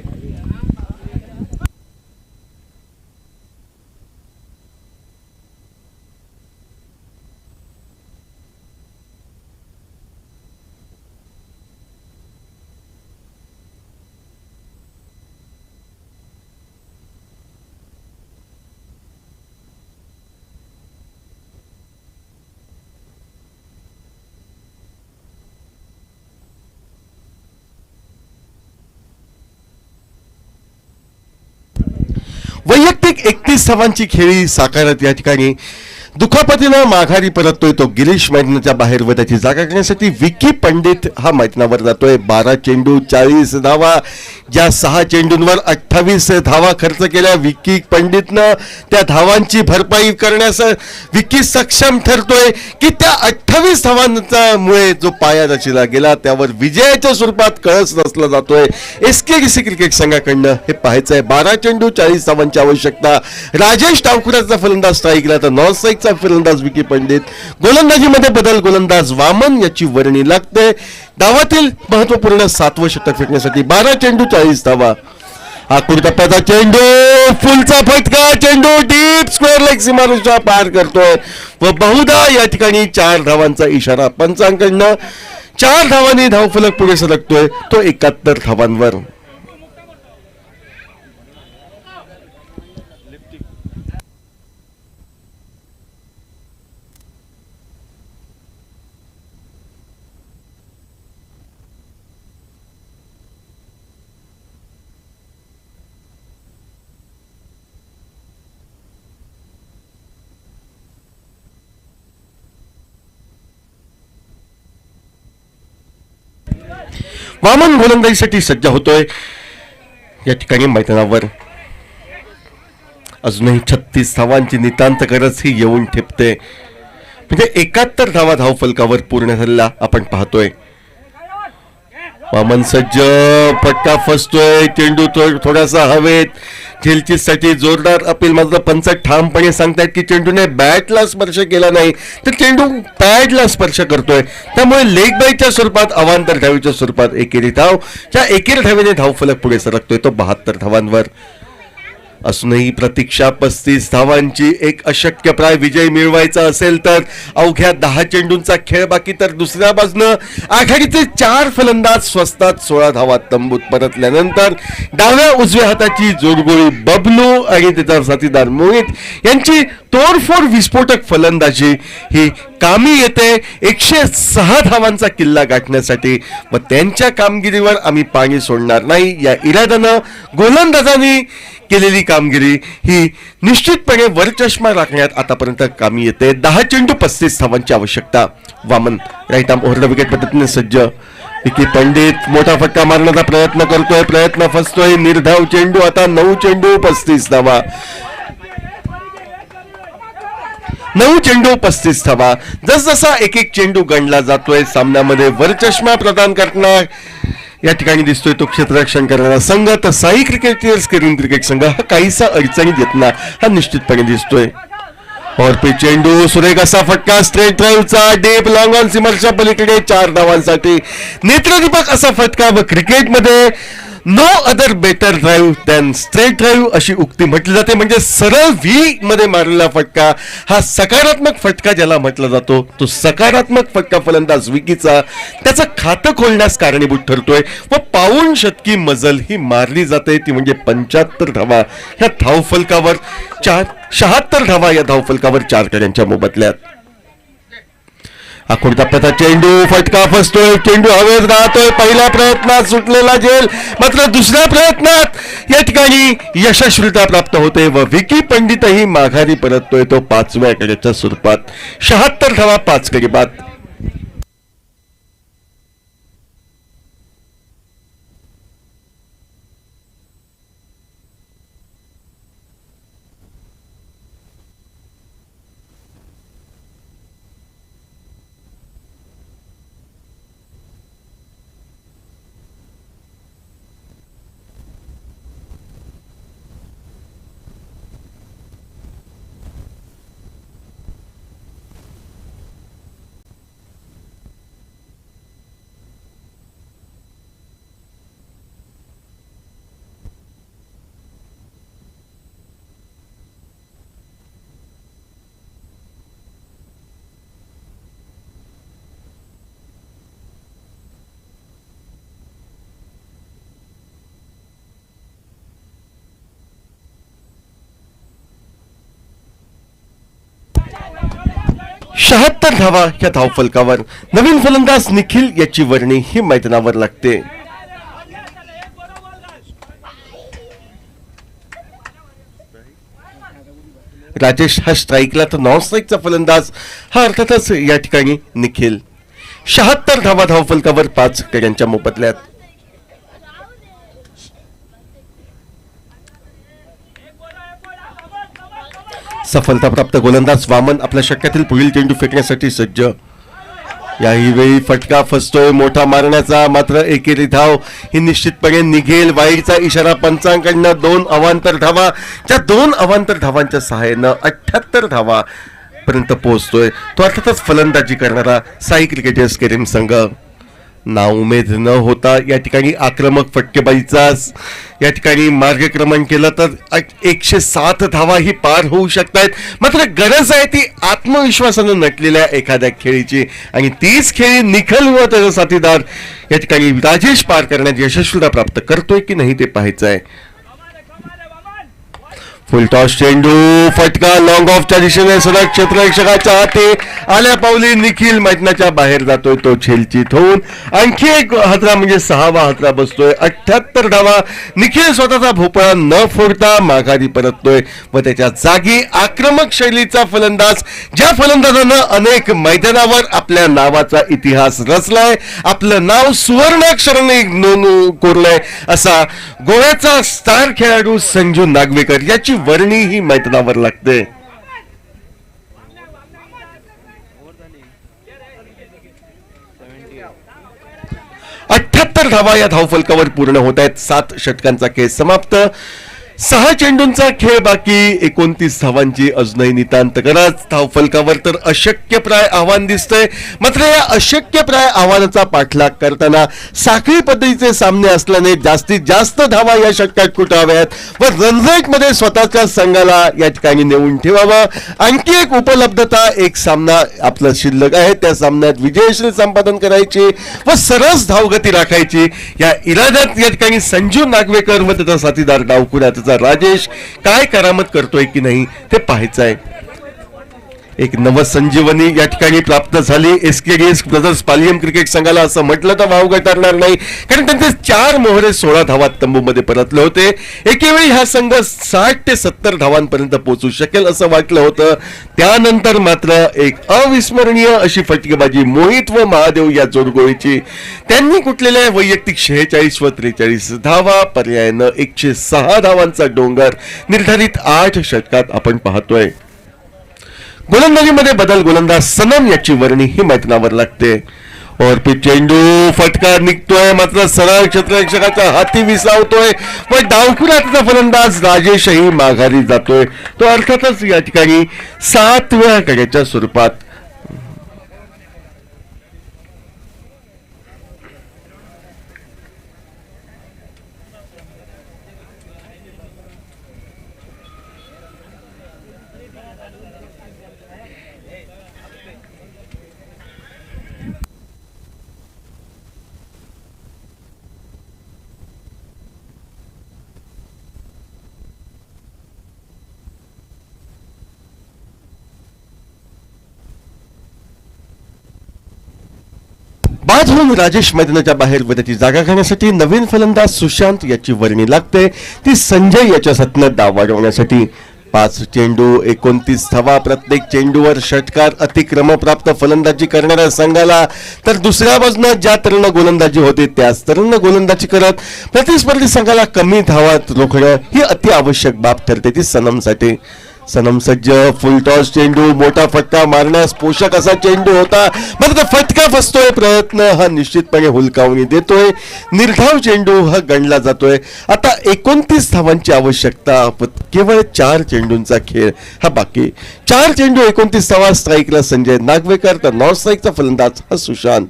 वैयक्तिक 31 धावांची खेळी साकारत या ठिकाणी दुखापतीनं माघारी परततोय तो गिरीश मैदानाच्या बाहेर व त्याची जागा करण्यासाठी विकी पंडित हा मैदानावर जातोय. 12 चेंडू 40 धावा. ज्या 6 चेंडूंवर 28 धावा खर्च केल्या विकी पंडितनं, त्या धावांची भरपाई करण्यास विकी सक्षम ठरतोय की त्या 28 धावांचा मुळे जो पाया रचला गेला त्यावर विजयाच्या स्वरूपात कळस रचला जातोय एसकेडीसी क्रिकेट संघाकडनं. हे पाहायचं आहे. 12 चेंडू 40 धावांची आवश्यकता. राजेश टावकुराचा फलंदाज स्ट्राईकला तर नॉन स्ट्राईक फलंदाज विकी पंडित. गोलंदाजीमध्ये बदल. गोलंदाज वामन याची वर्णी लागते. धावातील महत्वपूर्ण 7वं षटक फेकण्यासाठी 12 चेंडू 40 धावा. आखूड टप्प्याचा चेंडू, फुलचा फटका. चेंडू डीप स्क्वेअर लेग सीमारेषा पार करतोय व बहुधा या ठिकाणी 4 धावांचा इशारा पंचांकडनं. 4 धावांनी धावफलक पुढे सरकतोय तो 71 धावांवर. वामन गोलंदाजीसाठी सज्ज होतोय या ठिकाणी मैदानावर. अजूनही 36 धावांची नितांत गरज ही येऊन ठेपते. म्हणजे 71 धावा धावफलकावर पूर्ण झालेला आपण पाहतोय. वामन सज्ज. फटका फसतोय. चेंडू थोडासा हवेत. झेलचीसाठी जोरदार अपील. मात्र पंच ठामपणे सांगतायत की चेंडूने बॅटला स्पर्श केला नाही तर चेंडू पॅडला स्पर्श करतोय. त्यामुळे लेग बाईच्या स्वरूपात अवांतर धावेच्या स्वरूपात एकेरी धाव. त्या एकेरी धावेने धावफलक पुढे सरकतोय तो 72 धावांवर. असूनही प्रतीक्षा 35 धावांची. एक अशक्यप्राय विजय मिळवायचा असेल तर अवघ्या 10 चेंडूंचा खेळ बाकी. तर दुसऱ्या बाजूनं आघाडीचे 4 फलंदाज स्वस्तात 16 धावा तंबूत परतल्यानंतर डाव्या उजव्या हाताची जोडगोळी बबलू आणि त्याचा साथीदार मोहित यांची तोडफोड विस्फोटक फलंदाजी ही कामी येते 106 धावांचा किल्ला गाठण्यासाठी. व त्यांच्या कामगिरीवर आम्ही पाणी सोडणार नाही या इराद्यानं गोलंदाजांनी केलेली कामगिरी ही निश्चितपणे वरचष्मा राखण्यात आतापर्यंत कामी येते. 10 चेंडू 35 धावांची आवश्यकता. Vaman right arm over the wicket पद्धतीने सज्ज. विकी पंडित मोठा फटका मारण्याचा प्रयत्न करतोय. प्रयत्न फसतोय. निर्धाव चेंडू. आता 9 चेंडू 35 धावा. 9 चेंडू 35 धावा. जसजसा एक एक चेंडू गणला जातोय सामन्यामध्ये वरचष्मा प्रदान करणार या ठिकाणी दिसतोय तो क्षेत्ररक्षण करणारा संघ, तर साई क्रिकेटर्स क्रिकेट संघ हा काहीसा अडचणीत येतना हा निश्चितपणे दिसतोय. और पे चेंडू सुरेख असा फटका स्ट्रेट ड्राईव्हचा डीप लॉंग ऑन सीमरच्या पलीकडे 4 धावांसाठी नेत्रदीपक असा फटका. व क्रिकेटमध्ये no other better drive than straight drive अशी उक्ती म्हटली जाते. म्हणजे सरळ व्ही मध्ये मारलेला फटका हा सकारात्मक फटका ज्याला म्हटला जातो, तो सकारात्मक फटका फलंदाज विकीचा त्याचं खातं खोलण्यास कारणीभूत ठरतोय व पाऊण शतकी मजल ही मारली जाते, ती म्हणजे 75 धावा ह्या धावफलकावर 76 धावा या धावफलकावर 4 गड्यांच्या मोबदल्यात. आखूड टप्प्याचा चेंडू फटका फसतोय, चेंडू हवेत राहतोय. पहिल्या प्रयत्नात सुटलेला झेल मात्र दुसऱ्या प्रयत्नात या ठिकाणी यशस्वीता प्राप्त होते व विकी पंडितही माघारी परततोय तो 5व्या गड्याच्या स्वरूपात. 76 धावा 5 गडी बाद. शहात्तर धावा या धावफलकावर नवीन फलंदाज निखिल याची वर्णी ही मैदानावर लागते. राजेश हा स्ट्राईकला तर नॉन स्ट्राईकचा फलंदाज हा अर्थातच या ठिकाणी निखिल. 76 धावा धावफलकावर 5 गड्यांच्या मोबदल्यात. सफलता प्राप्त गोलंदाज वामन आपल्या शक्यातील पुढील चेंडू फेकण्यासाठी सज्ज. याही वेळी फटका फसतोय मोठा मारण्याचा, मात्र एकेरी धाव ही निश्चितपणे निघेल. वाईडचा इशारा पंचांकडनं. 2 अवांतर धावा, ज्या 2 अवांतर धावांच्या सहाय्यानं 78 धावा पर्यंत पोहोचतोय तो अर्थातच फलंदाजी करणारा साई क्रिकेटर्स केरिम संघ. नाउमेद न होता या ठिकाणी आक्रमक फटकेबाजीचा या ठिकाणी मार्गक्रमण केलं तर 107 धावा ही पार होऊ शकतायत. मात्र गरज आहे ती आत्मविश्वासानं नटलेल्या एखाद्या खेळीची, आणि तीच खेळी निखिल व त्याचा साथीदार या ठिकाणी राजेश पार करण्यात यशस्वीता प्राप्त करतोय की नाही ते पाहायचं आहे. फुल टॉस चेंडू फटका लॉंग ऑफच्या दिशेने सलग क्षेत्ररक्षकाच्या हाती आल्या पावली निखिल मैदानाच्या बाहेर जातोय तो झेलचीत होऊन. आणखी एक हातरा म्हणजे 6वा हातरा बसतोय. 78 धावा. निखिल स्वतःचा भोपळा न फोडता माघारी परततोय व त्याच्या जागी आक्रमक शैलीचा फलंदाज, ज्या फलंदाजानं अनेक मैदानावर आपल्या नावाचा इतिहास रचलाय, आपलं नाव सुवर्णाक्षराने कोरलंय, असा गोव्याचा स्टार खेळाडू संजू नागवेकर याची वर्णी ही मैदानावर लागते. अठ्ठ्याहत्तर धावा या धावफलकावर पूर्ण होत आहेत. 7 षटकांचा खेळ समाप्त. 6 चेंडूंचा खेळ बाकी. 29 धावांची अजूनही नितांत गरज. धावफलकावर तर अशक्यप्राय आव्हान दिसतंय. मात्र या अशक्यप्राय आव्हानाचा पाठलाग करताना साखळी पद्धतीचे सामने असल्याने जास्तीत जास्त धावा या षटकात कुटाव्यात व रनरेट मध्ये स्वतःच्या संघाला या ठिकाणी नेऊन ठेवावं. आणखी एक उपलब्धता, एक सामना आपला शिल्लक आहे, त्या सामन्यात विजयश्री संपादन करायची व सरस धावगती राखायची या इराद्यात या ठिकाणी संजू नागवेकर व त्याचा साथीदार डावखुरा राजेश काय करामत करतोय की नाही ते पाहायचं आहे. एक नवसंजीवनी या ठिकाणी प्राप्त झाली एसकेडीएस ब्रदर्स पालियम क्रिकेट संघाला, असं म्हटलं तर वावगं ठरणार नाही, कारण त्यांचे 4 मोहरे 16 धावात तंबूमध्ये परतले होते. एकेवेळी हा संघ 60 ते 70 धावांपर्यंत पोहोचू शकेल असं वाटलं होतं. त्यानंतर मात्र एक अविस्मरणीय अशी फटकेबाजी मोहित व महादेव या जोडगोळीची. त्यांनी कुठलेल्या वैयक्तिक 46 व 43 धावा, पर्यायानं 106 धावांचा डोंगर निर्धारित 8 षटकात आपण पाहतोय. गोलंदाजीमध्ये बदल, गोलंदाज सनम याची वर्णी ही मैदानावर लागते. और पे चेंडू फटका निघतोय, मात्र सरळ क्षेत्ररक्षकाचा हाती विसावतोय, पण डावखुराचा फलंदाज राजेशही माघारी जातोय. तो अर्थातच या ठिकाणी 7व्या गड्याच्या स्वरूपात बाद होऊन राजेश मैदानाच्या बाहेर व त्याची जागा घेण्यासाठी नवीन फलंदाज सुशांत याची वर्णी लागते. ती संजय याच्या सत्न डाव वाढवण्यासाठी. 5 चेंडू 29 धावा, प्रत्येक चेंडूवर षटकार अतिक्रमप्राप्त फलंदाजी करणाऱ्या संघाला तर दुसऱ्या बाजूने ज्या तरुण गोलंदाजी होते त्याच तरुण गोलंदाजी करत प्रतिस्पर्धी संघाला कमी धावात रोखणं ही अति आवश्यक बाब ठरते ती सनमसाठी. सनम सज्ज, फुलटॉस चेंडू, मोठा फटका मारण्यास पोषक असा चेंडू होता, मात्र फटका फसतोय. प्रयत्न हा निश्चितपणे हुलकावणी देतोय. निर्धाव चेंडू हा गणला जातोय. आता 29 धावांची आवश्यकता, केवळ 4 चेंडूंचा खेळ हा बाकी. 4 चेंडू 29 धावा. स्ट्राईकला संजय नागवेकर तर नॉन स्ट्राईकचा फलंदाज हा Sushant.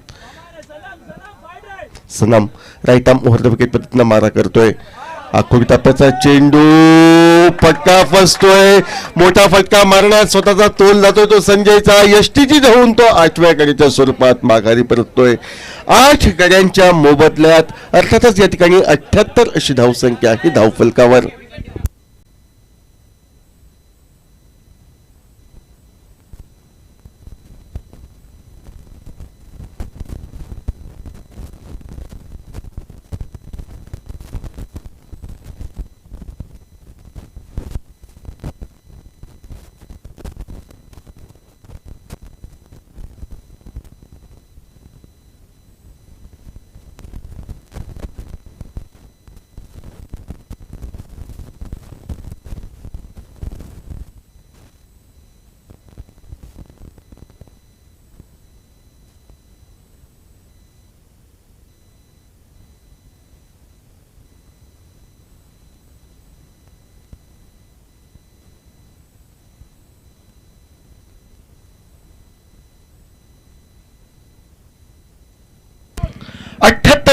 Sanam right arm over the wicket पद्धतीनं मारा करतोय. आखोड टप्प्याचा चेंडू, फटका फसतोय. मोठा फटका मारण्यात स्वतःचा तोल जातोय तो संजयचा. यष्टीची धावून तो 8व्या गड्याच्या स्वरूपात माघारी परततोय. 8 गड्यांच्या मोबदल्यात अर्थातच या ठिकाणी 78 अशी धावसंख्या ही धावफलकावर.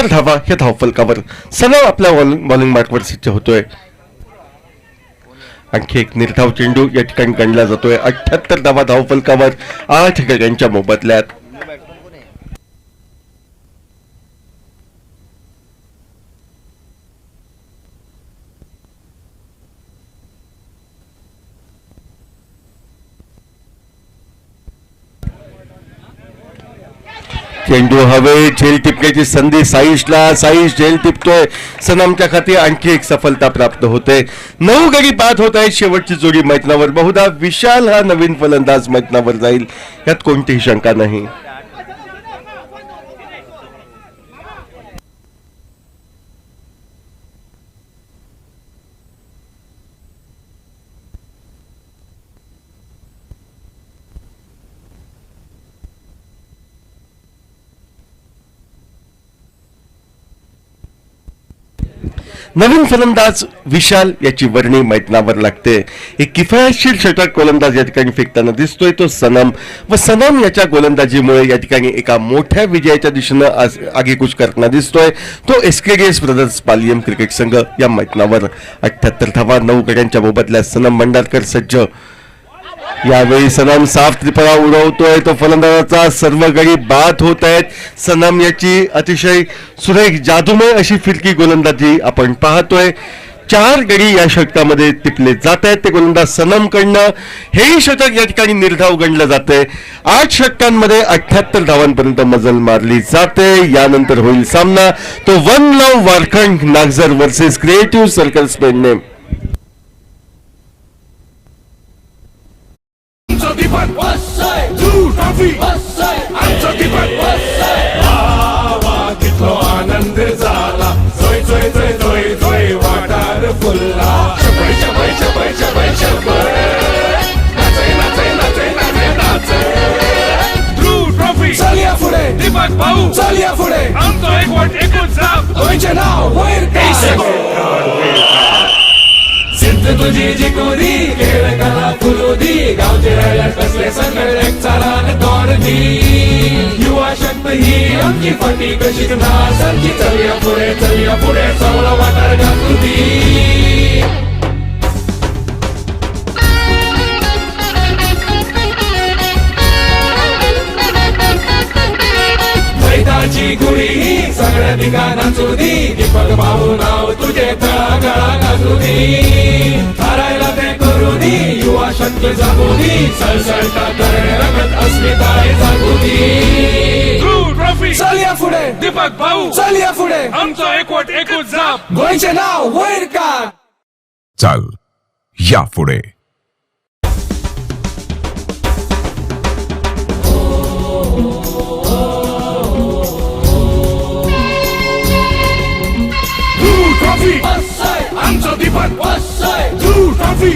धावा या धावफलकावर. सनम आपल्या बॉलिंग मार्कवर सिद्ध होतोय. आणखी एक निर्धाव चेंडू या ठिकाणी गणला जातोय. 78 धावा धावफलकावर 8 गड्यांच्या मोबदल्यात. चेंडू हवे, झेल टिपण्याची संधी साईशला. साईश झेल टिपतोय. सनमच्या खाती आणखी एक सफलता प्राप्त होते. 9 गडी बाद होत आहे. शेवटची जोडी मैदानावर. बहुधा विशाल हा नवीन फलंदाज मैदानावर जाईल यात कोणतीही शंका नाही. नवीन फलंदाज विशाल याची वर्णी मैदानावर लागते. एक किफायतशीर षटक गोलंदाज या ठिकाणी फेकताना दिसतोय तो सनम. व सनम याच्या गोलंदाजीमुळे या ठिकाणी एका मोठ्या विजयाच्या दिशेनं आगेकूच करताना दिसतोय तो एसकेडीएस ब्रदर्स पालियम क्रिकेट संघ या मैदानावर. 78 धावा 9 गड्यांच्या मोबदल्यात सनम भंडारकर सज्ज. यावेळी सनम साफ त्रिफळा उडवतोय तो फलंदाजाचा. सर्व गडी बाद होत आहेत. सनम याची अतिशय सुरेख जादूमय अशी फिरकी गोलंदाजी आपण पाहतोय. 4 गडी या षटकामध्ये टिपले जात आहेत ते गोलंदाज सनम कडनं. हेही षटक या ठिकाणी निर्धाव गणलं जाते. 8 षटकांमध्ये 78 धावांपर्यंत मजल मारली जाते. यानंतर होईल सामना तो one love Warkhand Nagzar versus creative circle स्पेन नेम. आनंद झाला. जोय जोय जोय जोय जोय वाटार फुलला. शबय शबय शबय शबय शबय. नाचे नाचे नाचे नाचे दीपक भाऊ चल या पुढे आमचं एकवट एकूण जाप गोयचे नाव वैर सिद्ध तुझी जिकोरी खेळ कला फुलोदी गावचे रायला कसले संकट एक चालान तोडती युवा शक्ती ही आमची फटी कशी नासारखी चलया पुढे चवला वाटार घातुती मैदाची गुढी ही सगळ्या ठिकाणा चुदी दीपक भाऊ नाव तुझे तळागळा घालू दे हरायला ते करू दे युवा शक्ती जागू दे सळसळता करणे रंगत अस्मिताय जागू दे ट्रॉफी चल या पुढे दीपक भाऊ चल या पुढे आमचं एकवट एकूण जाप गोयचे नाव वैर का चाल या पुढे ट्रॉफी आमचं दीपक ट्रॉफी